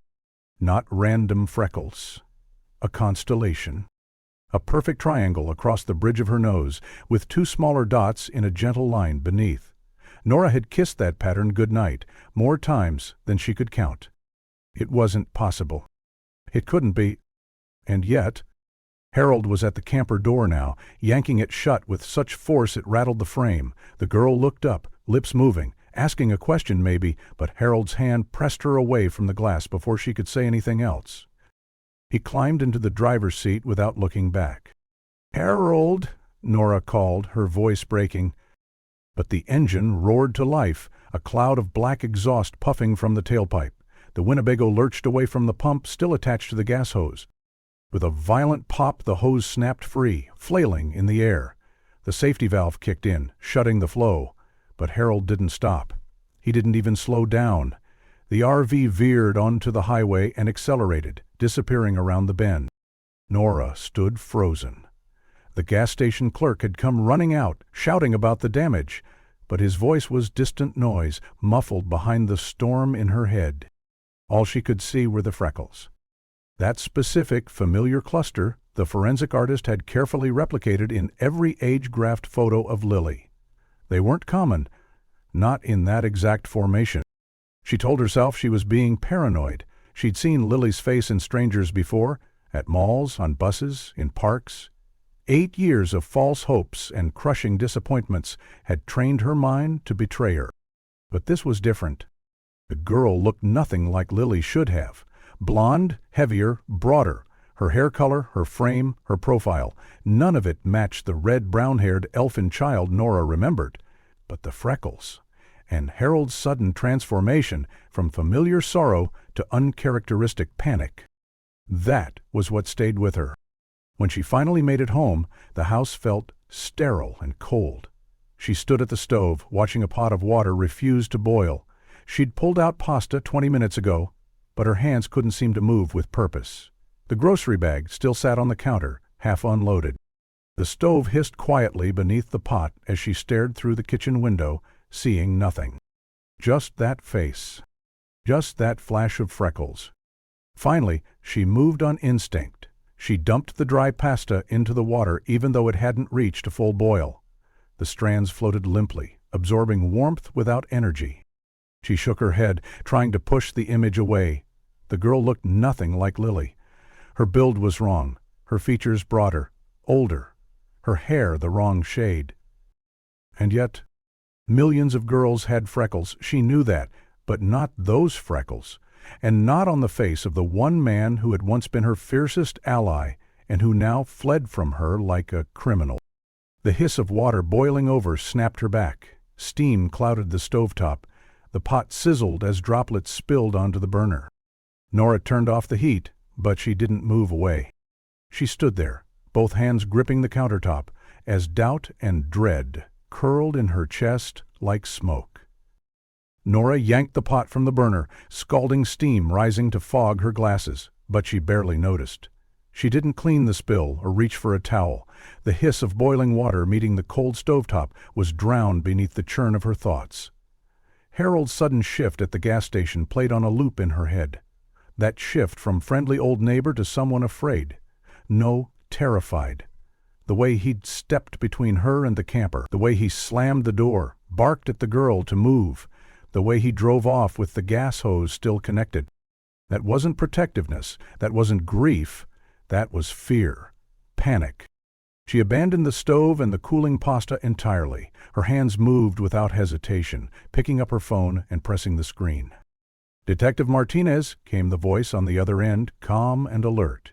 S1: Not random freckles. A constellation. A perfect triangle across the bridge of her nose, with two smaller dots in a gentle line beneath. Nora had kissed that pattern goodnight, more times than she could count. It wasn't possible. It couldn't be. And yet, Harold was at the camper door now, yanking it shut with such force it rattled the frame. The girl looked up, lips moving, asking a question maybe, but Harold's hand pressed her away from the glass before she could say anything else. He climbed into the driver's seat without looking back. "Harold!" Nora called, her voice breaking. But the engine roared to life, a cloud of black exhaust puffing from the tailpipe. The Winnebago lurched away from the pump still attached to the gas hose. With a violent pop, the hose snapped free, flailing in the air. The safety valve kicked in, shutting the flow. But Harold didn't stop. He didn't even slow down. The RV veered onto the highway and accelerated, disappearing around the bend. Nora stood frozen. The gas station clerk had come running out, shouting about the damage, but his voice was distant noise, muffled behind the storm in her head. All she could see were the freckles. That specific, familiar cluster the forensic artist had carefully replicated in every age-graphed photo of Lily. They weren't common, not in that exact formation. She told herself she was being paranoid. She'd seen Lily's face in strangers before, at malls, on buses, in parks. 8 years of false hopes and crushing disappointments had trained her mind to betray her. But this was different. The girl looked nothing like Lily should have. Blonde, heavier, broader. Her hair color, her frame, her profile. None of it matched the red, brown-haired elfin child Nora remembered. But the freckles, and Harold's sudden transformation from familiar sorrow to uncharacteristic panic. That was what stayed with her. When she finally made it home, the house felt sterile and cold. She stood at the stove, watching a pot of water refuse to boil. She'd pulled out pasta 20 minutes ago, but her hands couldn't seem to move with purpose. The grocery bag still sat on the counter, half unloaded. The stove hissed quietly beneath the pot as she stared through the kitchen window, seeing nothing. Just that face. Just that flash of freckles. Finally, she moved on instinct. She dumped the dry pasta into the water even though it hadn't reached a full boil. The strands floated limply, absorbing warmth without energy. She shook her head, trying to push the image away. The girl looked nothing like Lily. Her build was wrong, her features broader, older, her hair the wrong shade. And yet, millions of girls had freckles, she knew that, but not those freckles, and not on the face of the one man who had once been her fiercest ally and who now fled from her like a criminal. The hiss of water boiling over snapped her back. Steam clouded the stovetop. The pot sizzled as droplets spilled onto the burner. Nora turned off the heat, but she didn't move away. She stood there, both hands gripping the countertop, as doubt and dread curled in her chest like smoke. Nora yanked the pot from the burner, scalding steam rising to fog her glasses, but she barely noticed. She didn't clean the spill or reach for a towel. The hiss of boiling water meeting the cold stovetop was drowned beneath the churn of her thoughts. Harold's sudden shift at the gas station played on a loop in her head. That shift from friendly old neighbor to someone afraid. No, terrified. The way he'd stepped between her and the camper, the way he slammed the door, barked at the girl to move, the way he drove off with the gas hose still connected. That wasn't protectiveness, that wasn't grief, that was fear, panic. She abandoned the stove and the cooling pasta entirely. Her hands moved without hesitation, picking up her phone and pressing the screen. "Detective Martinez," came the voice on the other end, calm and alert.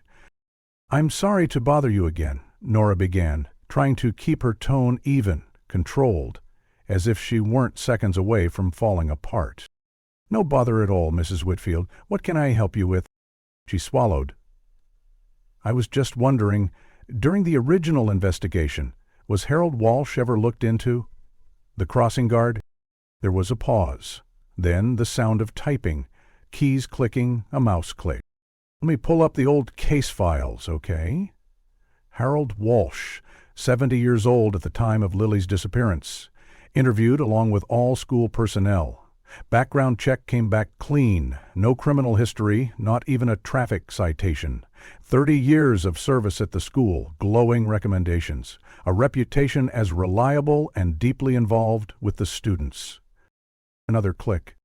S1: "I'm sorry to bother you again," Nora began, trying to keep her tone even, controlled, as if she weren't seconds away from falling apart. "No bother at all, Mrs. Whitfield. What can I help you with?" She swallowed. "I was just wondering, during the original investigation, was Harold Walsh ever looked into? The crossing guard?" There was a pause. Then the sound of typing, keys clicking, a mouse click. "Let me pull up the old case files, okay?" Harold Walsh, 70 years old at the time of Lily's disappearance. Interviewed along with all school personnel. Background check came back clean. No criminal history, not even a traffic citation. 30 years of service at the school, glowing recommendations. A reputation as reliable and deeply involved with the students. Another click.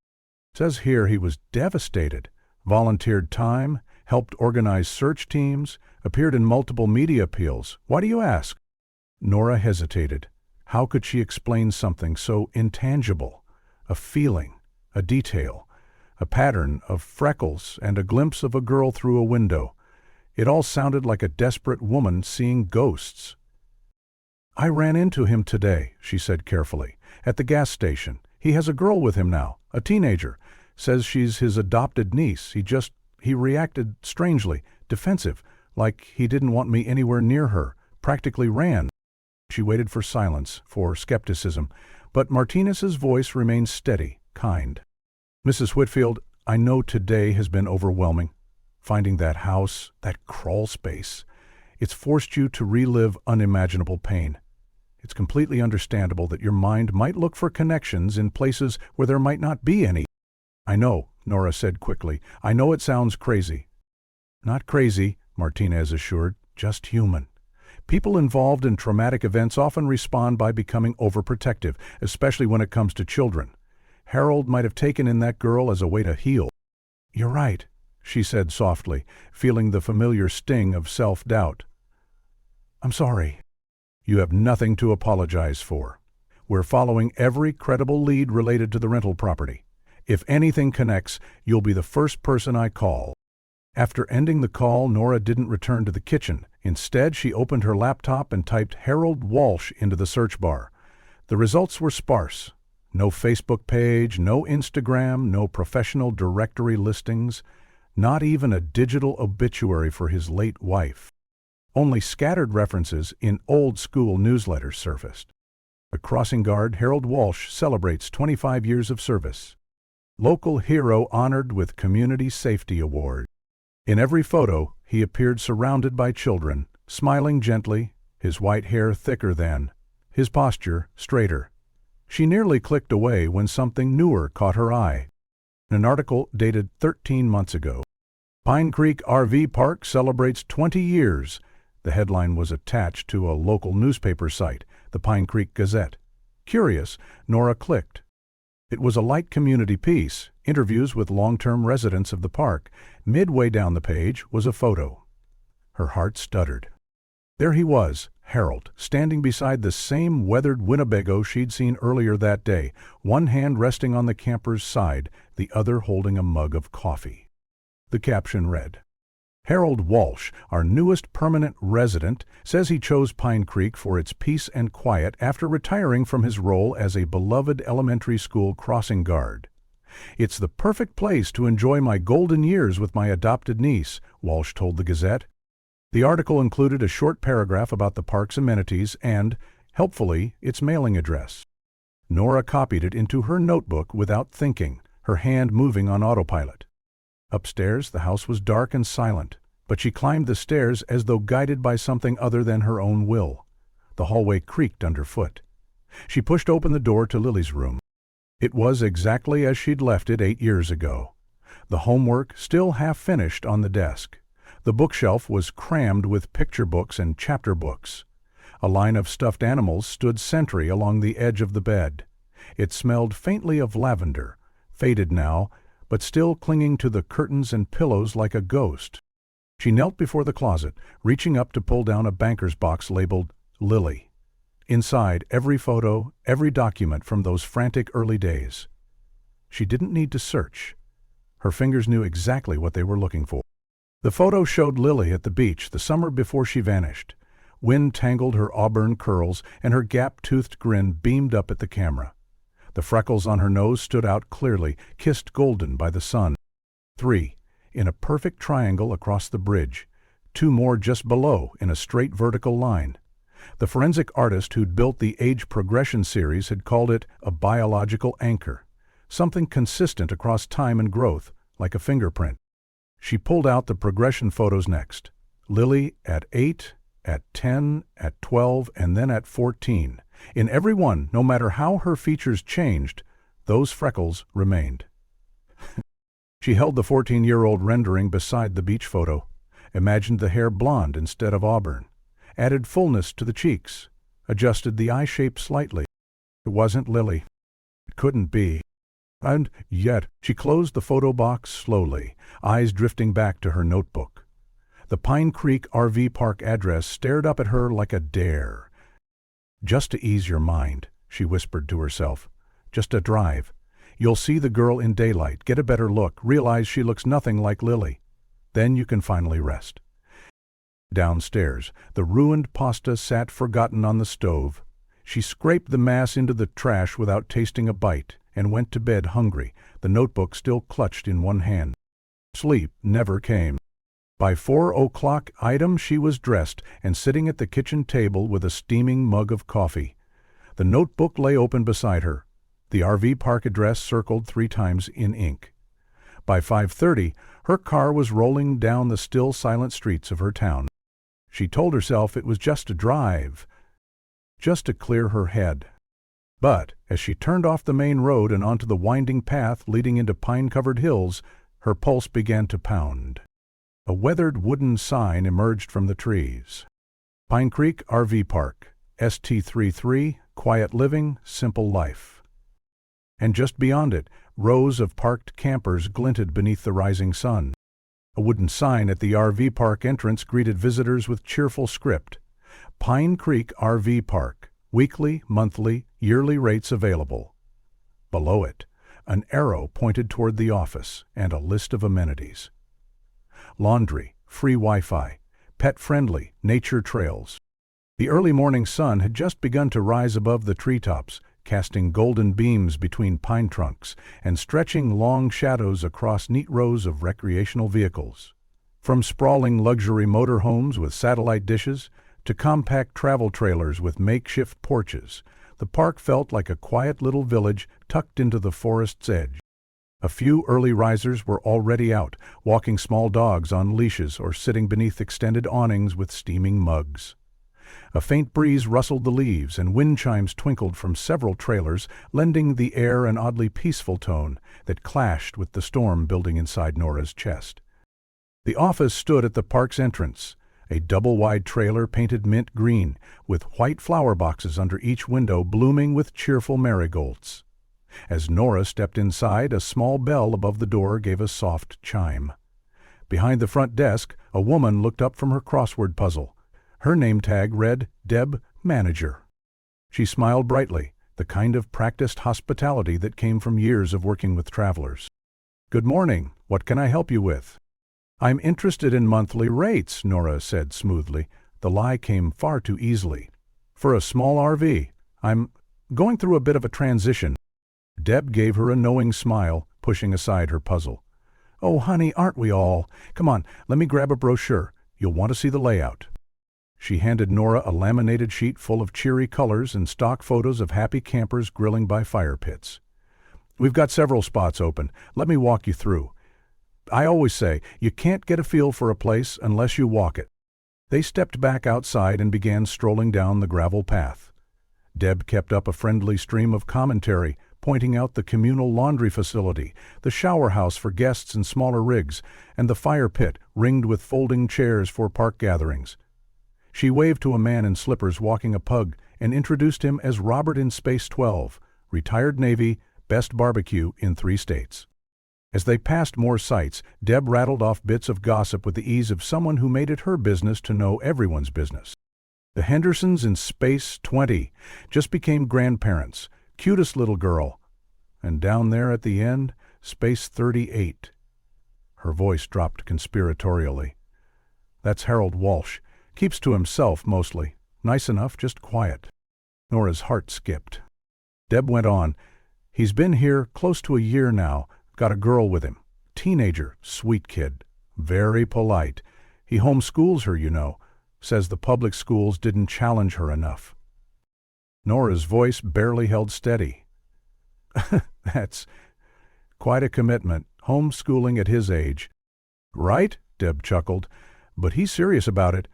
S1: Says here he was devastated. Volunteered time, helped organize search teams, appeared in multiple media appeals. Why do you ask? Nora hesitated. How could she explain something so intangible? A feeling, a detail, a pattern of freckles and a glimpse of a girl through a window. It all sounded like a desperate woman seeing ghosts. "I ran into him today," she said carefully, "at the gas station. He has a girl with him now, a teenager. Says she's his adopted niece. He reacted strangely, defensive, like he didn't want me anywhere near her, practically ran." She waited for silence, for skepticism, but Martinez's voice remained steady, kind. "Mrs. Whitfield, I know today has been overwhelming. Finding that house, that crawlspace, it's forced you to relive unimaginable pain. It's completely understandable that your mind might look for connections in places where there might not be any." "I know," Nora said quickly. "I know it sounds crazy." "Not crazy," Martinez assured, "just human. People involved in traumatic events often respond by becoming overprotective, especially when it comes to children. Harold might have taken in that girl as a way to heal." "You're right," she said softly, feeling the familiar sting of self-doubt. "I'm sorry." "You have nothing to apologize for. We're following every credible lead related to the rental property. If anything connects, you'll be the first person I call." After ending the call, Nora didn't return to the kitchen. Instead, she opened her laptop and typed Harold Walsh into the search bar. The results were sparse. No Facebook page, no Instagram, no professional directory listings, not even a digital obituary for his late wife. Only scattered references in old-school newsletters surfaced. The crossing guard, Harold Walsh, celebrates 25 years of service. Local hero honored with Community Safety Award. In every photo, he appeared surrounded by children, smiling gently, his white hair thicker than, his posture straighter. She nearly clicked away when something newer caught her eye. An article dated 13 months ago. "Pine Creek RV Park celebrates 20 years." The headline was attached to a local newspaper site, the Pine Creek Gazette. Curious, Nora clicked. It was a light community piece, interviews with long-term residents of the park. Midway down the page was a photo. Her heart stuttered. There he was, Harold, standing beside the same weathered Winnebago she'd seen earlier that day, one hand resting on the camper's side, the other holding a mug of coffee. The caption read, "Harold Walsh, our newest permanent resident, says he chose Pine Creek for its peace and quiet after retiring from his role as a beloved elementary school crossing guard. It's the perfect place to enjoy my golden years with my adopted niece," Walsh told the Gazette. The article included a short paragraph about the park's amenities and, helpfully, its mailing address. Nora copied it into her notebook without thinking, her hand moving on autopilot. Upstairs, the house was dark and silent, but she climbed the stairs as though guided by something other than her own will. The hallway creaked underfoot. She pushed open the door to Lily's room. It was exactly as she'd left it 8 years ago. The homework still half finished on the desk. The bookshelf was crammed with picture books and chapter books. A line of stuffed animals stood sentry along the edge of the bed. It smelled faintly of lavender, faded now, but still clinging to the curtains and pillows like a ghost. She knelt before the closet, reaching up to pull down a banker's box labeled Lily. Inside, every photo, every document from those frantic early days. She didn't need to search. Her fingers knew exactly what they were looking for. The photo showed Lily at the beach the summer before she vanished. Wind tangled her auburn curls, and her gap-toothed grin beamed up at the camera. The freckles on her nose stood out clearly, kissed golden by the sun. 3. In a perfect triangle across the bridge. 2 more just below in a straight vertical line. The forensic artist who'd built the age progression series had called it a biological anchor, something consistent across time and growth, like a fingerprint. She pulled out the progression photos next. Lily at 8, at 10, at 12, and then at 14. In every one, no matter how her features changed, those freckles remained. She held the 14-year-old rendering beside the beach photo, imagined the hair blonde instead of auburn, added fullness to the cheeks, adjusted the eye shape slightly. It wasn't Lily. It couldn't be. And yet, she closed the photo box slowly, eyes drifting back to her notebook. The Pine Creek RV park address stared up at her like a dare. "Just to ease your mind," she whispered to herself. "Just a drive. You'll see the girl in daylight, get a better look, realize she looks nothing like Lily. Then you can finally rest." Downstairs, the ruined pasta sat forgotten on the stove. She scraped the mass into the trash without tasting a bite, and went to bed hungry, the notebook still clutched in one hand. Sleep never came. By 4 o'clock she was dressed and sitting at the kitchen table with a steaming mug of coffee. The notebook lay open beside her, the RV park address circled 3 times in ink. By 5:30, her car was rolling down the still silent streets of her town. She told herself it was just a drive, just to clear her head. But as she turned off the main road and onto the winding path leading into pine-covered hills, her pulse began to pound. A weathered wooden sign emerged from the trees. Pine Creek RV Park, ST33, Quiet Living, Simple Life. And just beyond it, rows of parked campers glinted beneath the rising sun. A wooden sign at the RV park entrance greeted visitors with cheerful script. Pine Creek RV Park, weekly, monthly, yearly rates available. Below it, an arrow pointed toward the office and a list of amenities. Laundry, free Wi-Fi, pet-friendly, nature trails. The early morning sun had just begun to rise above the treetops, casting golden beams between pine trunks and stretching long shadows across neat rows of recreational vehicles. From sprawling luxury motorhomes with satellite dishes to compact travel trailers with makeshift porches, the park felt like a quiet little village tucked into the forest's edge. A few early risers were already out, walking small dogs on leashes or sitting beneath extended awnings with steaming mugs. A faint breeze rustled the leaves and wind chimes twinkled from several trailers, lending the air an oddly peaceful tone that clashed with the storm building inside Nora's chest. The office stood at the park's entrance, a double-wide trailer painted mint green, with white flower boxes under each window blooming with cheerful marigolds. As Nora stepped inside, a small bell above the door gave a soft chime. Behind the front desk, a woman looked up from her crossword puzzle. Her name tag read, Deb, Manager. She smiled brightly, the kind of practiced hospitality that came from years of working with travelers. "Good morning. What can I help you with?" "I'm interested in monthly rates," Nora said smoothly. The lie came far too easily. "For a small RV. I'm going through a bit of a transition." Deb gave her a knowing smile, pushing aside her puzzle. "Oh, honey, aren't we all? Come on, let me grab a brochure. You'll want to see the layout." She handed Nora a laminated sheet full of cheery colors and stock photos of happy campers grilling by fire pits. "We've got several spots open. Let me walk you through. I always say, you can't get a feel for a place unless you walk it." They stepped back outside and began strolling down the gravel path. Deb kept up a friendly stream of commentary, pointing out the communal laundry facility, the shower house for guests and smaller rigs, and the fire pit ringed with folding chairs for park gatherings. She waved to a man in slippers walking a pug and introduced him as Robert in Space 12, retired Navy, best barbecue in 3 states. As they passed more sights, Deb rattled off bits of gossip with the ease of someone who made it her business to know everyone's business. The Hendersons in Space 20 just became grandparents, cutest little girl. And down there at the end, Space 38. Her voice dropped conspiratorially. That's Harold Walsh. Keeps to himself mostly. Nice enough, just quiet. Nora's heart skipped. Deb went on. He's been here close to a year now. Got a girl with him. Teenager, sweet kid. Very polite. He homeschools her, you know. Says the public schools didn't challenge her enough. Nora's voice barely held steady. That's quite a commitment, homeschooling at his age. Right? Deb chuckled. But he's serious about it.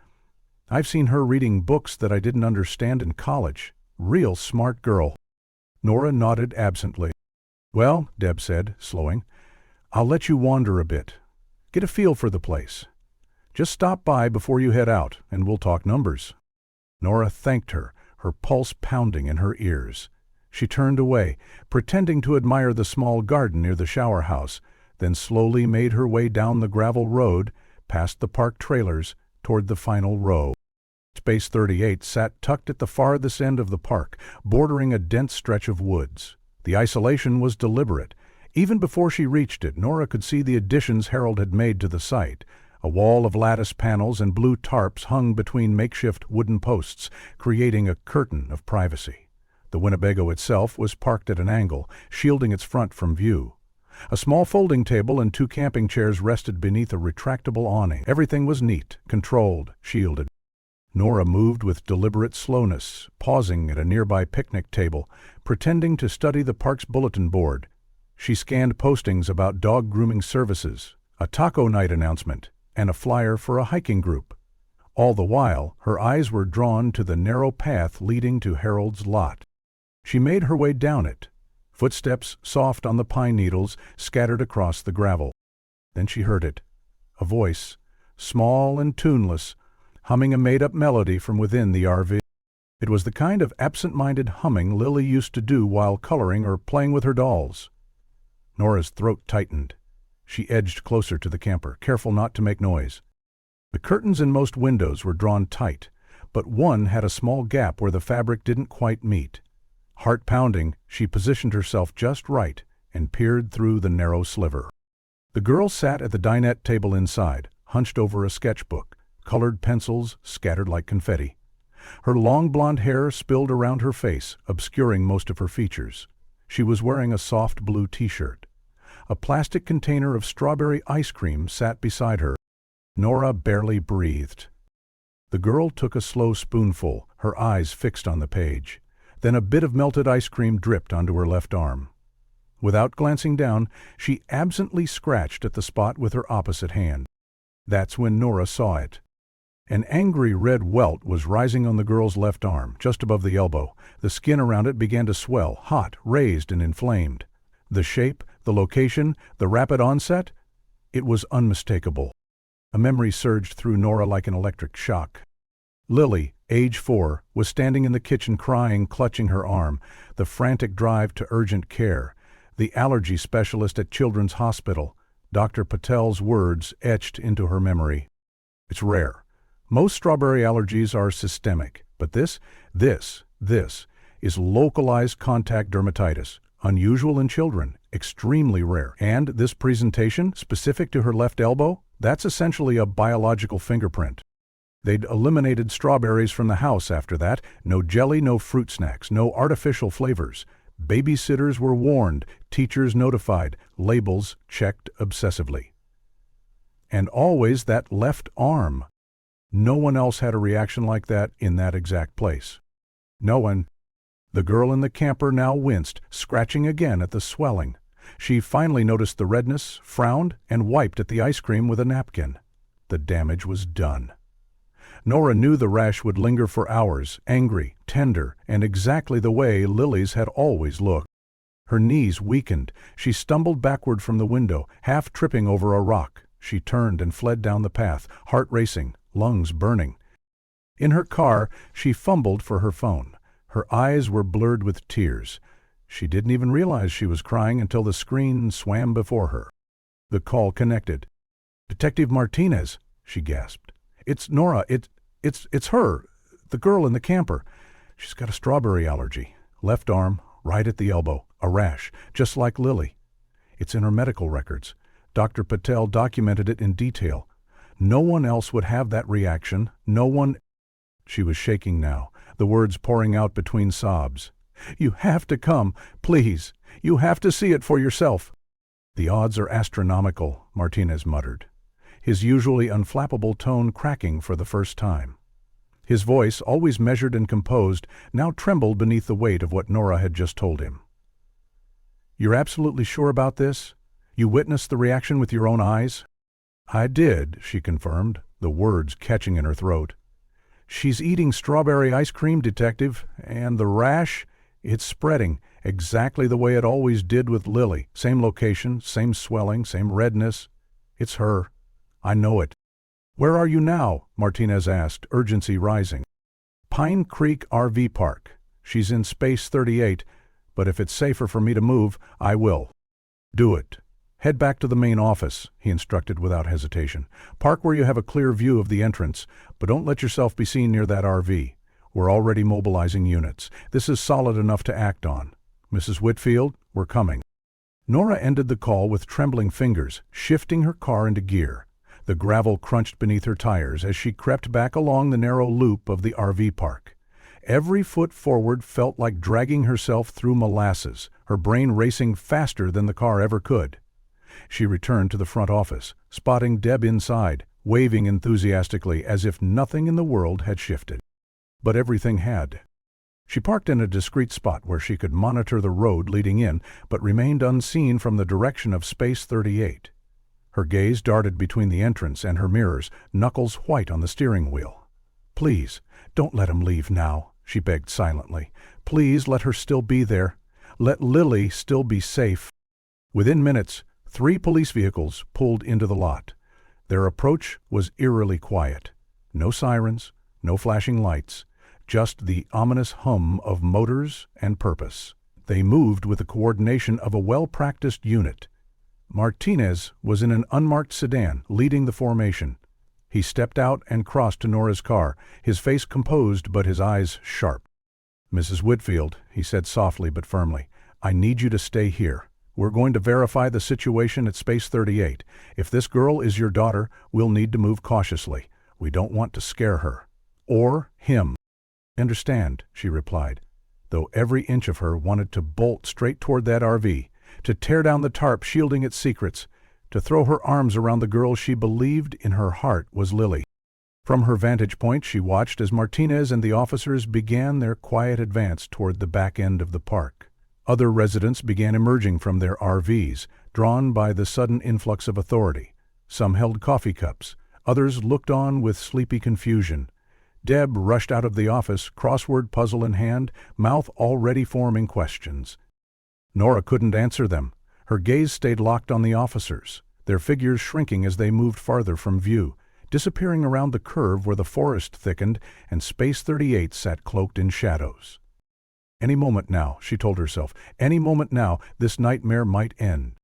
S1: I've seen her reading books that I didn't understand in college. Real smart girl. Nora nodded absently. Well, Deb said, slowing, I'll let you wander a bit. Get a feel for the place. Just stop by before you head out, and we'll talk numbers. Nora thanked her, her pulse pounding in her ears. She turned away, pretending to admire the small garden near the shower house, then slowly made her way down the gravel road, past the park trailers, toward the final row. Space 38 sat tucked at the farthest end of the park, bordering a dense stretch of woods. The isolation was deliberate. Even before she reached it, Nora could see the additions Harold had made to the site. A wall of lattice panels and blue tarps hung between makeshift wooden posts, creating a curtain of privacy. The Winnebago itself was parked at an angle, shielding its front from view. A small folding table and 2 camping chairs rested beneath a retractable awning. Everything was neat, controlled, shielded. Nora moved with deliberate slowness, pausing at a nearby picnic table, pretending to study the park's bulletin board. She scanned postings about dog grooming services, a taco night announcement, and a flyer for a hiking group. All the while, her eyes were drawn to the narrow path leading to Harold's lot. She made her way down it, footsteps soft on the pine needles scattered across the gravel. Then she heard it, a voice, small and tuneless, humming a made-up melody from within the RV. It was the kind of absent-minded humming Lily used to do while coloring or playing with her dolls. Nora's throat tightened. She edged closer to the camper, careful not to make noise. The curtains in most windows were drawn tight, but one had a small gap where the fabric didn't quite meet. Heart pounding, she positioned herself just right and peered through the narrow sliver. The girl sat at the dinette table inside, hunched over a sketchbook, colored pencils scattered like confetti. Her long blonde hair spilled around her face, obscuring most of her features. She was wearing a soft blue t-shirt. A plastic container of strawberry ice cream sat beside her. Nora barely breathed. The girl took a slow spoonful, her eyes fixed on the page. Then a bit of melted ice cream dripped onto her left arm. Without glancing down, she absently scratched at the spot with her opposite hand. That's when Nora saw it. An angry red welt was rising on the girl's left arm, just above the elbow. The skin around it began to swell, hot, raised, and inflamed. The shape, the location, the rapid onset? It was unmistakable. A memory surged through Nora like an electric shock. Lily, age 4, was standing in the kitchen crying, clutching her arm, the frantic drive to urgent care. The allergy specialist at Children's Hospital, Dr. Patel's words etched into her memory. It's rare. Most strawberry allergies are systemic, but this is localized contact dermatitis, unusual in children, extremely rare. And this presentation, specific to her left elbow, that's essentially a biological fingerprint. They'd eliminated strawberries from the house after that. No jelly, no fruit snacks, no artificial flavors. Babysitters were warned, teachers notified, labels checked obsessively. And always that left arm. No one else had a reaction like that in that exact place. No one. The girl in the camper now winced, scratching again at the swelling. She finally noticed the redness, frowned, and wiped at the ice cream with a napkin. The damage was done. Nora knew the rash would linger for hours, angry, tender, and exactly the way Lily's had always looked. Her knees weakened. She stumbled backward from the window, half tripping over a rock. She turned and fled down the path, heart racing, lungs burning. In her car, she fumbled for her phone. Her eyes were blurred with tears. She didn't even realize she was crying until the screen swam before her. The call connected. "Detective Martinez," she gasped. "It's Nora. It's her, the girl in the camper. She's got a strawberry allergy. Left arm, right at the elbow, a rash, just like Lily. It's in her medical records. Dr. Patel documented it in detail. No one else would have that reaction. No one—" She was shaking now, the words pouring out between sobs. "You have to come, please. You have to see it for yourself." "The odds are astronomical," Martinez muttered, his usually unflappable tone cracking for the first time. His voice, always measured and composed, now trembled beneath the weight of what Nora had just told him. "You're absolutely sure about this? You witnessed the reaction with your own eyes?" "I did," she confirmed, the words catching in her throat. "She's eating strawberry ice cream, Detective, and the rash, it's spreading, exactly the way it always did with Lily. Same location, same swelling, same redness. It's her. I know it." "Where are you now?" Martinez asked, urgency rising. "Pine Creek RV Park. She's in Space 38, but if it's safer for me to move, I will." "Do it. Head back to the main office," he instructed without hesitation. "Park where you have a clear view of the entrance, but don't let yourself be seen near that RV. We're already mobilizing units. This is solid enough to act on. Mrs. Whitfield, we're coming." Nora ended the call with trembling fingers, shifting her car into gear. The gravel crunched beneath her tires as she crept back along the narrow loop of the RV park. Every foot forward felt like dragging herself through molasses, her brain racing faster than the car ever could. She returned to the front office, spotting Deb inside, waving enthusiastically as if nothing in the world had shifted. But everything had. She parked in a discreet spot where she could monitor the road leading in, but remained unseen from the direction of Space 38. Her gaze darted between the entrance and her mirrors, knuckles white on the steering wheel. "Please, don't let him leave now," she begged silently. "Please let her still be there. Let Lily still be safe." Within minutes, 3 police vehicles pulled into the lot. Their approach was eerily quiet. No sirens, no flashing lights, just the ominous hum of motors and purpose. They moved with the coordination of a well-practiced unit. Martinez was in an unmarked sedan, leading the formation. He stepped out and crossed to Nora's car, his face composed but his eyes sharp. "Mrs. Whitfield," he said softly but firmly, "I need you to stay here. We're going to verify the situation at Space 38. If this girl is your daughter, we'll need to move cautiously. We don't want to scare her. Or him." "Understand," she replied, though every inch of her wanted to bolt straight toward that RV, to tear down the tarp shielding its secrets, to throw her arms around the girl she believed in her heart was Lily. From her vantage point, she watched as Martinez and the officers began their quiet advance toward the back end of the park. Other residents began emerging from their RVs, drawn by the sudden influx of authority. Some held coffee cups. Others looked on with sleepy confusion. Deb rushed out of the office, crossword puzzle in hand, mouth already forming questions. Nora couldn't answer them. Her gaze stayed locked on the officers, their figures shrinking as they moved farther from view, disappearing around the curve where the forest thickened and Space 38 sat cloaked in shadows. Any moment now, she told herself, any moment now, this nightmare might end.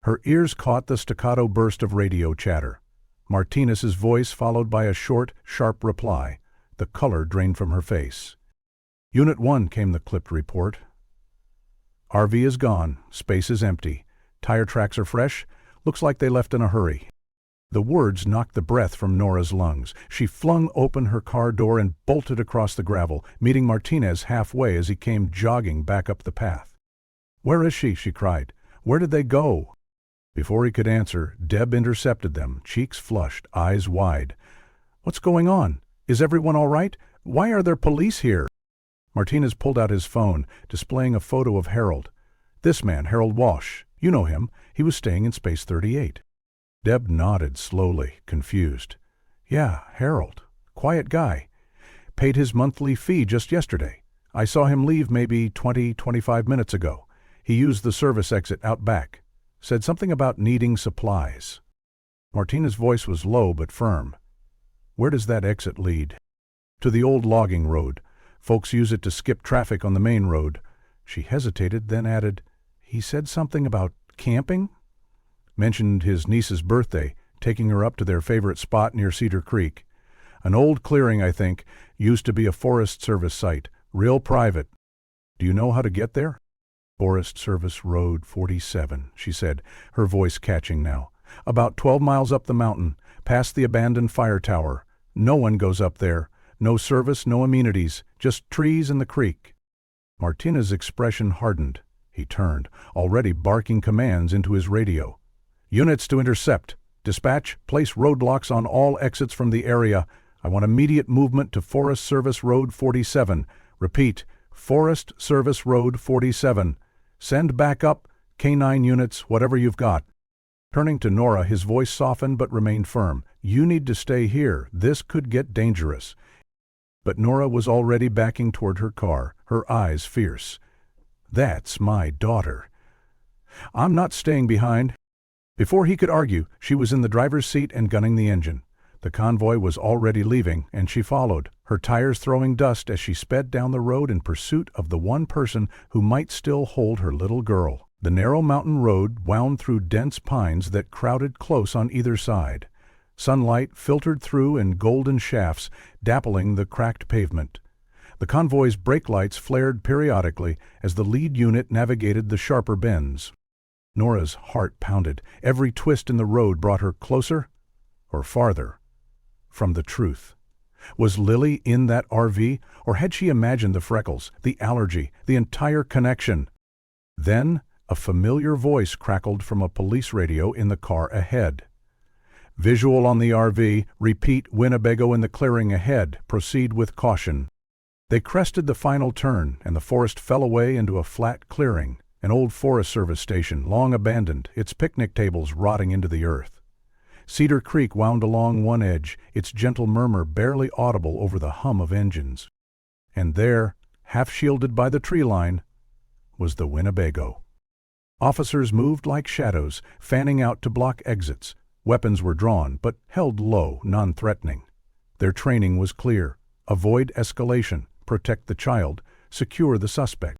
S1: Her ears caught the staccato burst of radio chatter. Martinez's voice followed by a short, sharp reply. The color drained from her face. "Unit 1, came the clipped report. "RV is gone. Space is empty. Tire tracks are fresh. Looks like they left in a hurry." The words knocked the breath from Nora's lungs. She flung open her car door and bolted across the gravel, meeting Martinez halfway as he came jogging back up the path. "Where is she?" she cried. "Where did they go?" Before he could answer, Deb intercepted them, cheeks flushed, eyes wide. "What's going on? Is everyone all right? Why are there police here?" Martinez pulled out his phone, displaying a photo of Harold. "This man, Harold Walsh. You know him. He was staying in Space 38. Deb nodded slowly, confused. "Yeah, Harold. Quiet guy. Paid his monthly fee just yesterday. I saw him leave maybe 25 minutes ago. He used the service exit out back. Said something about needing supplies." Martinez's voice was low but firm. "Where does that exit lead?" To the old logging road. Folks use it to skip traffic on the main road. She hesitated, then added, "He said something about camping?" Mentioned his niece's birthday, taking her up to their favorite spot near Cedar Creek. An old clearing, I think, used to be a Forest Service site, real private. Do you know how to get there? Forest Service Road 47, she said, her voice catching now. About 12 miles up the mountain, past the abandoned fire tower. No one goes up there. No service, no amenities, just trees and the creek. Martinez's expression hardened. He turned, already barking commands into his radio. "Units to intercept. Dispatch, place roadblocks on all exits from the area. I want immediate movement to Forest Service Road 47. Repeat, Forest Service Road 47. Send backup, K9 units, whatever you've got." Turning to Nora, his voice softened but remained firm. "You need to stay here. This could get dangerous." But Nora was already backing toward her car, her eyes fierce. "That's my daughter. I'm not staying behind." Before he could argue, she was in the driver's seat and gunning the engine. The convoy was already leaving, and she followed, her tires throwing dust as she sped down the road in pursuit of the one person who might still hold her little girl. The narrow mountain road wound through dense pines that crowded close on either side. Sunlight filtered through in golden shafts, dappling the cracked pavement. The convoy's brake lights flared periodically as the lead unit navigated the sharper bends. Nora's heart pounded. Every twist in the road brought her closer or farther from the truth. Was Lily in that RV, or had she imagined the freckles, the allergy, the entire connection? Then a familiar voice crackled from a police radio in the car ahead. "Visual on the RV. Repeat, Winnebago in the clearing ahead. Proceed with caution." They crested the final turn, and the forest fell away into a flat clearing, an old Forest Service station, long abandoned, its picnic tables rotting into the earth. Cedar Creek wound along one edge, its gentle murmur barely audible over the hum of engines. And there, half shielded by the tree line, was the Winnebago. Officers moved like shadows, fanning out to block exits. Weapons were drawn, but held low, non-threatening. Their training was clear. Avoid escalation, protect the child, secure the suspect.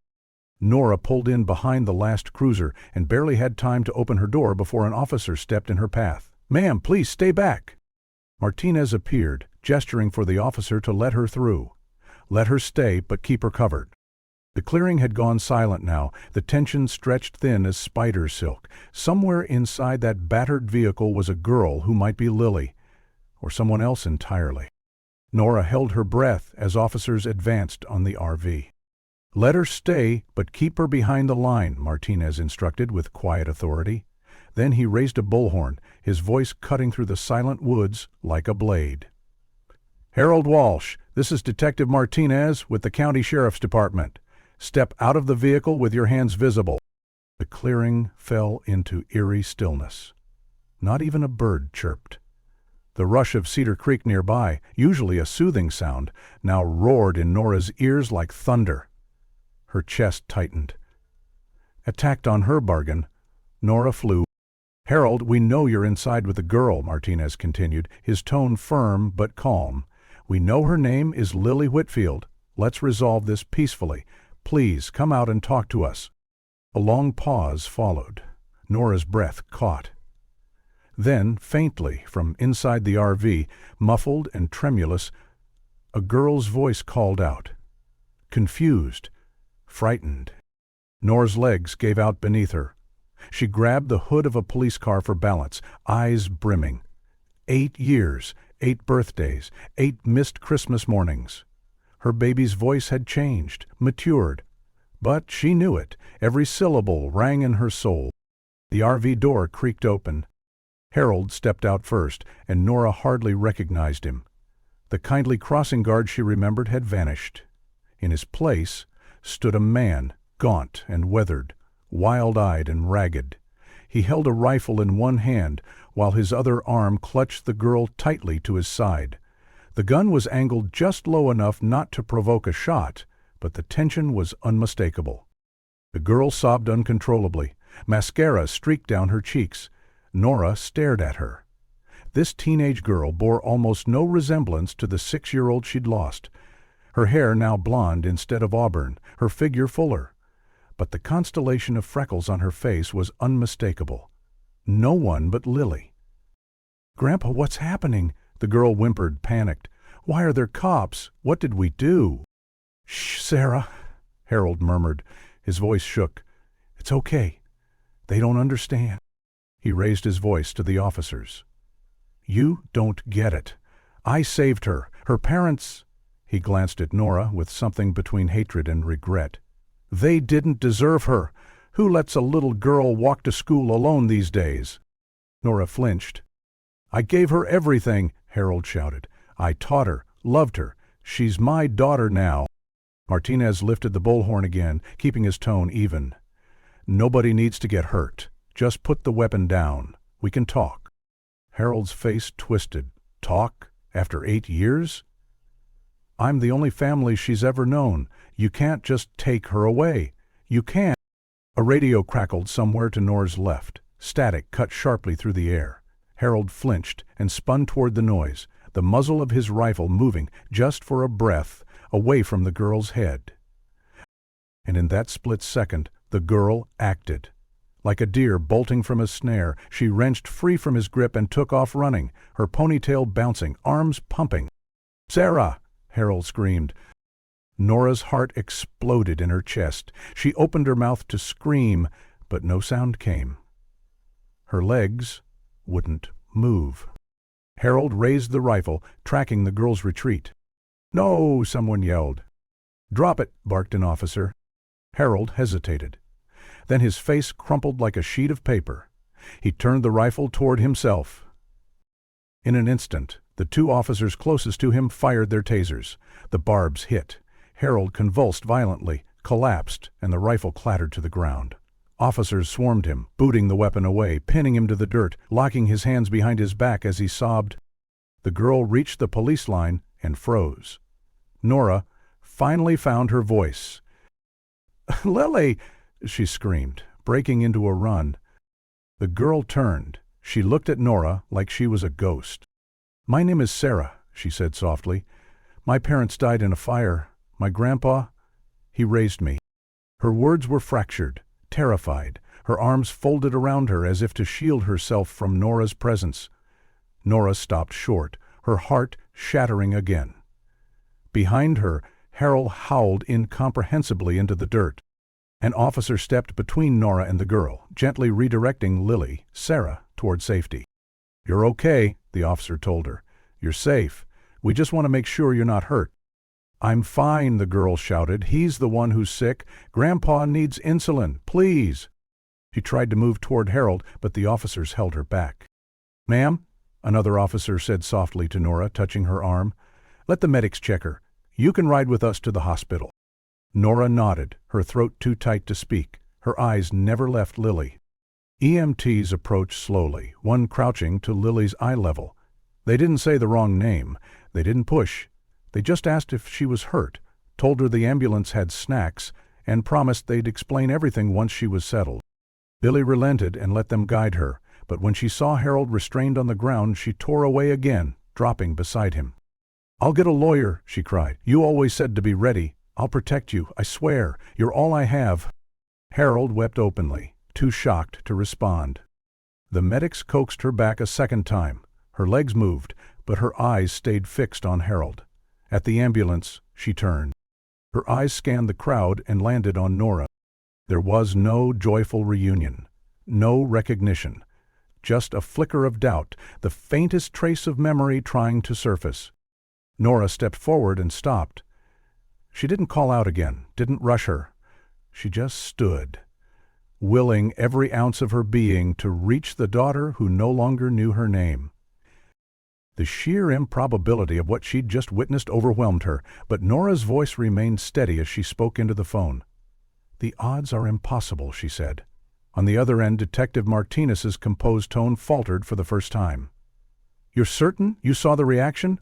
S1: Nora pulled in behind the last cruiser and barely had time to open her door before an officer stepped in her path. "Ma'am, please stay back." Martinez appeared, gesturing for the officer to let her through. Let her stay, but keep her covered. The clearing had gone silent now, the tension stretched thin as spider silk. Somewhere inside that battered vehicle was a girl who might be Lily, or someone else entirely. Nora held her breath as officers advanced on the RV. "Let her stay, but keep her behind the line," Martinez instructed with quiet authority. Then he raised a bullhorn, his voice cutting through the silent woods like a blade. "Harold Walsh, this is Detective Martinez with the County Sheriff's Department. Step out of the vehicle with your hands visible." The clearing fell into eerie stillness. Not even a bird chirped. The rush of Cedar Creek nearby, usually a soothing sound, now roared in Nora's ears like thunder. Her chest tightened. Attacked on her bargain, Nora flew. "Harold, we know you're inside with the girl," Martinez continued, his tone firm but calm. "We know her name is Lily Whitfield. Let's resolve this peacefully. Please come out and talk to us." A long pause followed. Nora's breath caught. Then, faintly, from inside the RV, muffled and tremulous, a girl's voice called out. Confused, frightened. Nora's legs gave out beneath her. She grabbed the hood of a police car for balance, eyes brimming. 8 years, 8 birthdays, 8 missed Christmas mornings. Her baby's voice had changed, matured. But she knew it. Every syllable rang in her soul. The RV door creaked open. Harold stepped out first, and Nora hardly recognized him. The kindly crossing guard she remembered had vanished. In his place stood a man, gaunt and weathered, wild-eyed and ragged. He held a rifle in one hand, while his other arm clutched the girl tightly to his side. The gun was angled just low enough not to provoke a shot, but the tension was unmistakable. The girl sobbed uncontrollably. Mascara streaked down her cheeks. Nora stared at her. This teenage girl bore almost no resemblance to the 6-year-old she'd lost. Her hair now blonde instead of auburn, her figure fuller. But the constellation of freckles on her face was unmistakable. No one but Lily. "Grandpa, what's happening?" the girl whimpered, panicked. "Why are there cops? What did we do?" "Shh, Sarah," Harold murmured. His voice shook. "It's okay. They don't understand." He raised his voice to the officers. "You don't get it. I saved her. Her parents—" He glanced at Nora with something between hatred and regret. "They didn't deserve her. Who lets a little girl walk to school alone these days?" Nora flinched. "I gave her everything," Harold shouted. "I taught her, loved her. She's my daughter now." Martinez lifted the bullhorn again, keeping his tone even. "Nobody needs to get hurt. Just put the weapon down. We can talk." Harold's face twisted. "Talk? After 8 years?" "I'm the only family she's ever known. You can't just take her away. You can't." A radio crackled somewhere to Nora's left. Static cut sharply through the air. Harold flinched and spun toward the noise, the muzzle of his rifle moving just for a breath away from the girl's head. And in that split second, the girl acted. Like a deer bolting from a snare, she wrenched free from his grip and took off running, her ponytail bouncing, arms pumping. "Sarah!" Harold screamed. Nora's heart exploded in her chest. She opened her mouth to scream, but no sound came. Her legs wouldn't move. Harold raised the rifle, tracking the girl's retreat. "No!" someone yelled. "Drop it!" barked an officer. Harold hesitated. Then his face crumpled like a sheet of paper. He turned the rifle toward himself. In an instant, the 2 officers closest to him fired their tasers. The barbs hit. Harold convulsed violently, collapsed, and the rifle clattered to the ground. Officers swarmed him, booting the weapon away, pinning him to the dirt, locking his hands behind his back as he sobbed. The girl reached the police line and froze. Nora finally found her voice. "Lily!" she screamed, breaking into a run. The girl turned. She looked at Nora like she was a ghost. "My name is Sarah," she said softly. "My parents died in a fire. My grandpa, he raised me." Her words were fractured, terrified, her arms folded around her as if to shield herself from Nora's presence. Nora stopped short, her heart shattering again. Behind her, Harold howled incomprehensibly into the dirt. An officer stepped between Nora and the girl, gently redirecting Lily, Sarah, toward safety. "You're okay," the officer told her. "You're safe. We just want to make sure you're not hurt." "I'm fine," the girl shouted. "He's the one who's sick. Grandpa needs insulin, please." She tried to move toward Harold, but the officers held her back. "Ma'am," another officer said softly to Nora, touching her arm. "Let the medics check her. You can ride with us to the hospital." Nora nodded, her throat too tight to speak. Her eyes never left Lily. EMTs approached slowly, one crouching to Lily's eye level. They didn't say the wrong name. They didn't push. They just asked if she was hurt, told her the ambulance had snacks, and promised they'd explain everything once she was settled. Lily relented and let them guide her, but when she saw Harold restrained on the ground, she tore away again, dropping beside him. "I'll get a lawyer," she cried. "You always said to be ready. I'll protect you, I swear. You're all I have." Harold wept openly, too shocked to respond. The medics coaxed her back a second time. Her legs moved, but her eyes stayed fixed on Harold. At the ambulance, she turned. Her eyes scanned the crowd and landed on Nora. There was no joyful reunion, no recognition, just a flicker of doubt, the faintest trace of memory trying to surface. Nora stepped forward and stopped. She didn't call out again, didn't rush her. She just stood, willing every ounce of her being to reach the daughter who no longer knew her name. The sheer improbability of what she'd just witnessed overwhelmed her, but Nora's voice remained steady as she spoke into the phone. "The odds are impossible," she said. On the other end, Detective Martinez's composed tone faltered for the first time. "You're certain you saw the reaction?"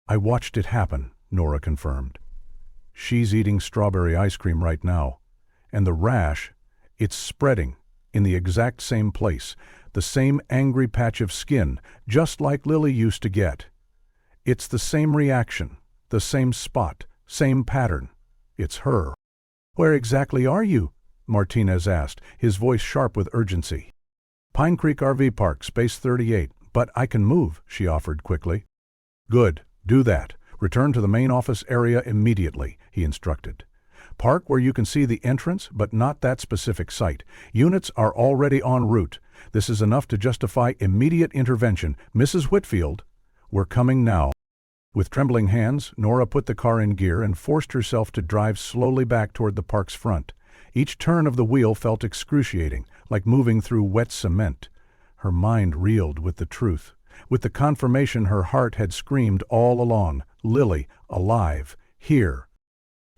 S1: "I watched it happen," Nora confirmed. "She's eating strawberry ice cream right now. And the rash, it's spreading. in the exact same place, the same angry patch of skin, just like Lily used to get. It's the same reaction, the same spot, same pattern. It's her. "Where exactly are you?" Martinez asked, his voice sharp with urgency. "Pine Creek RV Park, Space 38, but I can move," she offered quickly. "Good, do that. Return to the main office area immediately," he instructed. "Park where you can see the entrance, but not that specific site. Units are already en route. This is enough to justify immediate intervention. Mrs. Whitfield, we're coming now." With trembling hands, Nora put the car in gear and forced herself to drive slowly back toward the park's front. Each turn of the wheel felt excruciating, like moving through wet cement. Her mind reeled with the truth, with the confirmation her heart had screamed all along: Lily, alive, here.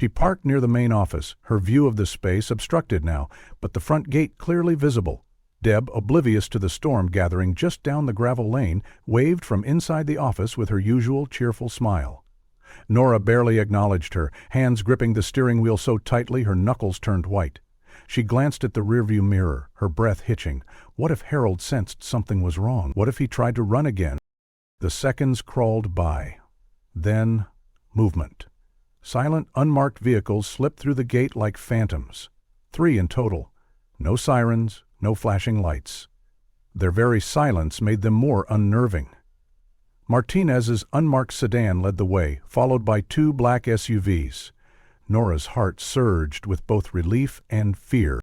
S1: She parked near the main office, her view of the space obstructed now, but the front gate clearly visible. Deb, oblivious to the storm gathering just down the gravel lane, waved from inside the office with her usual cheerful smile. Nora barely acknowledged her, hands gripping the steering wheel so tightly her knuckles turned white. She glanced at the rearview mirror, her breath hitching. What if Harold sensed something was wrong? What if he tried to run again? The seconds crawled by. Then, movement. Silent, unmarked vehicles slipped through the gate like phantoms. 3 in total. No sirens, no flashing lights. Their very silence made them more unnerving. Martinez's unmarked sedan led the way, followed by 2 black SUVs. Nora's heart surged with both relief and fear.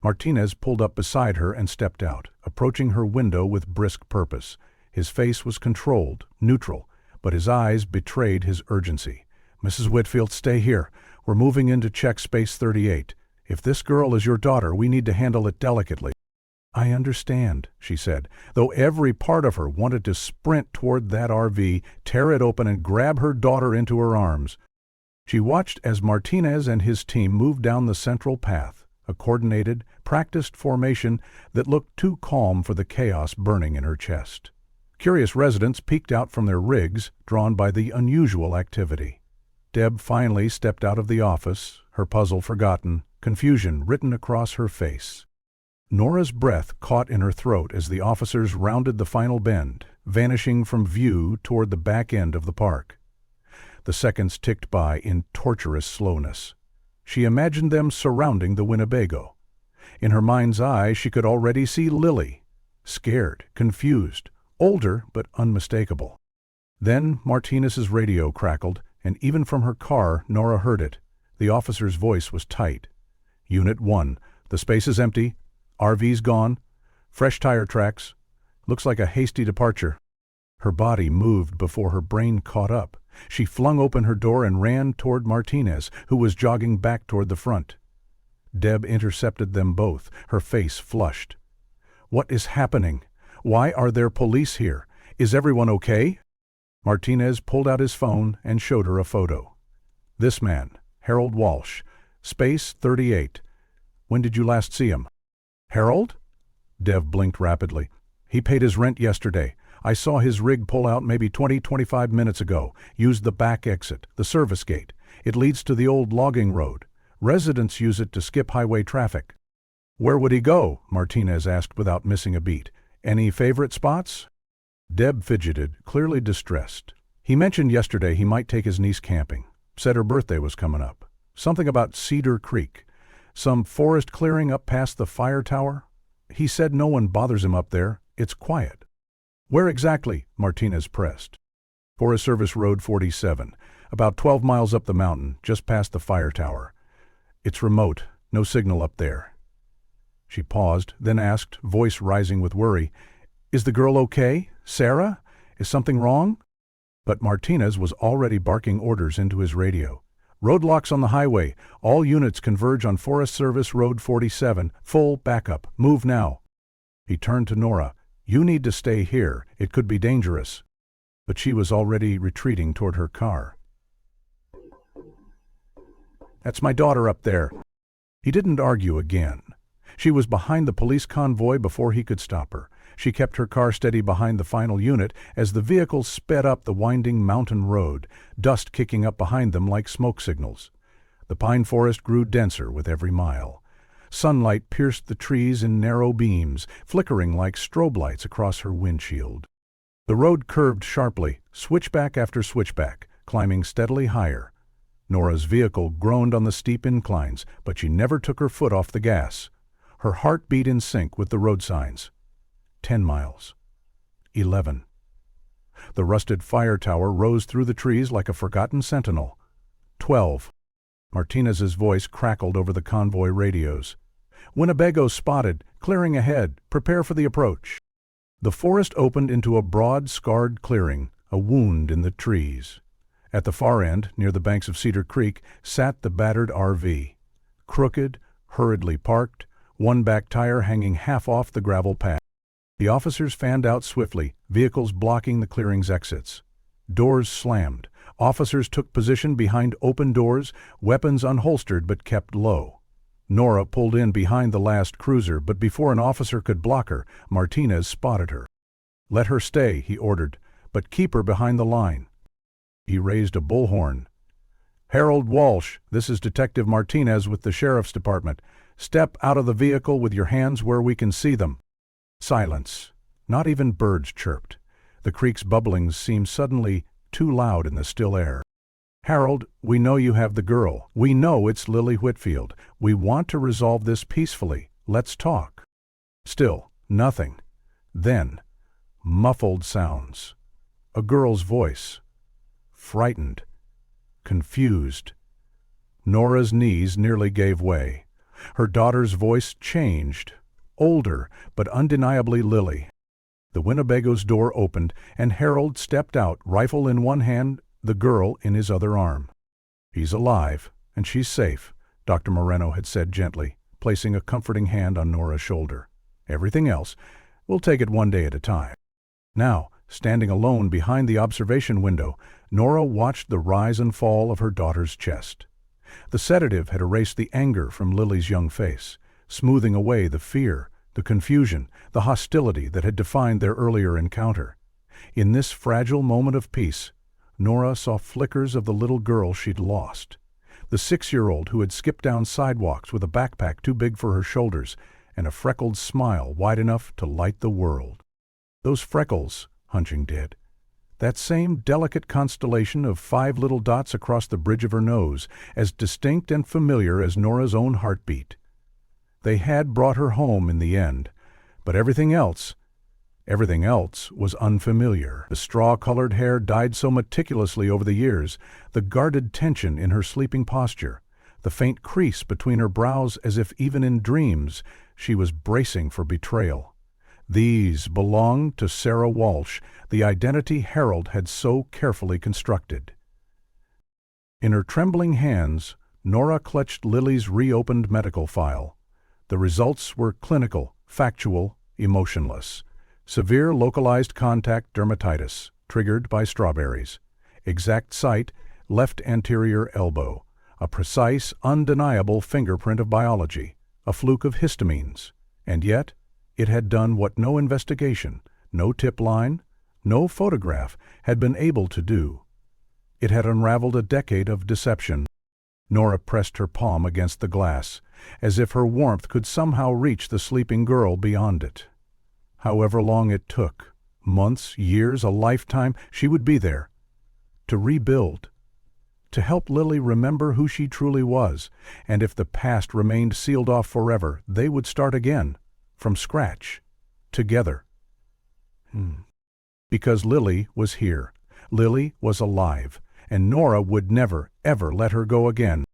S1: Martinez pulled up beside her and stepped out, approaching her window with brisk purpose. His face was controlled, neutral, but his eyes betrayed his urgency. "Mrs. Whitfield, stay here. We're moving in to check Space 38. If this girl is your daughter, we need to handle it delicately." "I understand," she said, though every part of her wanted to sprint toward that RV, tear it open and grab her daughter into her arms. She watched as Martinez and his team moved down the central path, a coordinated, practiced formation that looked too calm for the chaos burning in her chest. Curious residents peeked out from their rigs, drawn by the unusual activity. Deb finally stepped out of the office, her puzzle forgotten, confusion written across her face. Nora's breath caught in her throat as the officers rounded the final bend, vanishing from view toward the back end of the park. The seconds ticked by in torturous slowness. She imagined them surrounding the Winnebago. In her mind's eye, she could already see Lily, scared, confused, older but unmistakable. Then Martinez's radio crackled, and even from her car, Nora heard it. The officer's voice was tight. "Unit 1, the space is empty. RV's gone. Fresh tire tracks. Looks like a hasty departure." Her body moved before her brain caught up. She flung open her door and ran toward Martinez, who was jogging back toward the front. Deb intercepted them both, her face flushed. "What is happening? Why are there police here? Is everyone okay?" Martinez pulled out his phone and showed her a photo. "This man, Harold Walsh, Space 38. When did you last see him?" "Harold?" Deb blinked rapidly. "He paid his rent yesterday. I saw his rig pull out maybe 20-25 minutes ago. Used the back exit, the service gate. It leads to the old logging road. Residents use it to skip highway traffic." "Where would he go?" Martinez asked without missing a beat. "Any favorite spots?" Deb fidgeted, clearly distressed. "He mentioned yesterday he might take his niece camping. Said her birthday was coming up. Something about Cedar Creek. Some forest clearing up past the fire tower. He said no one bothers him up there. It's quiet." "Where exactly?" Martinez pressed. "Forest Service Road 47, about 12 miles up the mountain, just past the fire tower. It's remote, no signal up there." She paused, then asked, voice rising with worry, "Is the girl okay? Sarah? Is something wrong?" But Martinez was already barking orders into his radio. "Roadblocks on the highway. All units converge on Forest Service Road 47. Full backup. Move now." He turned to Nora. "You need to stay here. It could be dangerous." But she was already retreating toward her car. "That's my daughter up there." He didn't argue again. She was behind the police convoy before he could stop her. She kept her car steady behind the final unit as the vehicles sped up the winding mountain road, dust kicking up behind them like smoke signals. The pine forest grew denser with every mile. Sunlight pierced the trees in narrow beams, flickering like strobe lights across her windshield. The road curved sharply, switchback after switchback, climbing steadily higher. Nora's vehicle groaned on the steep inclines, but she never took her foot off the gas. Her heart beat in sync with the road signs. 10 miles. 11. The rusted fire tower rose through the trees like a forgotten sentinel. 12. Martinez's voice crackled over the convoy radios. Winnebago spotted, clearing ahead, prepare for the approach. The forest opened into a broad, scarred clearing, a wound in the trees. At the far end, near the banks of Cedar Creek, sat the battered RV. Crooked, hurriedly parked, one back tire hanging half off the gravel path. The officers fanned out swiftly, vehicles blocking the clearing's exits. Doors slammed. Officers took position behind open doors, weapons unholstered but kept low. Nora pulled in behind the last cruiser, but before an officer could block her, Martinez spotted her. "Let her stay," he ordered, "but keep her behind the line." He raised a bullhorn. "Harold Walsh, this is Detective Martinez with the Sheriff's Department. Step out of the vehicle with your hands where we can see them." Silence. Not even birds chirped. The creek's bubblings seemed suddenly too loud in the still air. "Harold, we know you have the girl. We know it's Lily Whitfield. We want to resolve this peacefully. Let's talk." Still, nothing. Then, muffled sounds. A girl's voice. Frightened. Confused. Nora's knees nearly gave way. Her daughter's voice changed. Older, but undeniably Lily. The Winnebago's door opened, and Harold stepped out, rifle in one hand, the girl in his other arm. "He's alive, and she's safe," Dr. Moreno had said gently, placing a comforting hand on Nora's shoulder. "Everything else, we'll take it one day at a time." Now, standing alone behind the observation window, Nora watched the rise and fall of her daughter's chest. The sedative had erased the anger from Lily's young face, smoothing away the fear, the confusion, the hostility that had defined their earlier encounter. In this fragile moment of peace, Nora saw flickers of the little girl she'd lost. The 6-year-old who had skipped down sidewalks with a backpack too big for her shoulders and a freckled smile wide enough to light the world. Those freckles, hunching did. That same delicate constellation of 5 little dots across the bridge of her nose, as distinct and familiar as Nora's own heartbeat. They had brought her home in the end, but everything else was unfamiliar. The straw-colored hair dyed so meticulously over the years, the guarded tension in her sleeping posture, the faint crease between her brows as if even in dreams she was bracing for betrayal. These belonged to Sarah Walsh, the identity Harold had so carefully constructed. In her trembling hands, Nora clutched Lily's reopened medical file. The results were clinical, factual, emotionless. Severe localized contact dermatitis, triggered by strawberries. Exact site, left anterior elbow. A precise, undeniable fingerprint of biology. A fluke of histamines. And yet, it had done what no investigation, no tip line, no photograph had been able to do. It had unraveled a decade of deception. Nora pressed her palm against the glass, as if her warmth could somehow reach the sleeping girl beyond it. However long it took, months, years, a lifetime, she would be there. To rebuild. To help Lily remember who she truly was, and if the past remained sealed off forever, they would start again. From scratch, together. Because Lily was here. Lily was alive, and Nora would never, ever let her go again.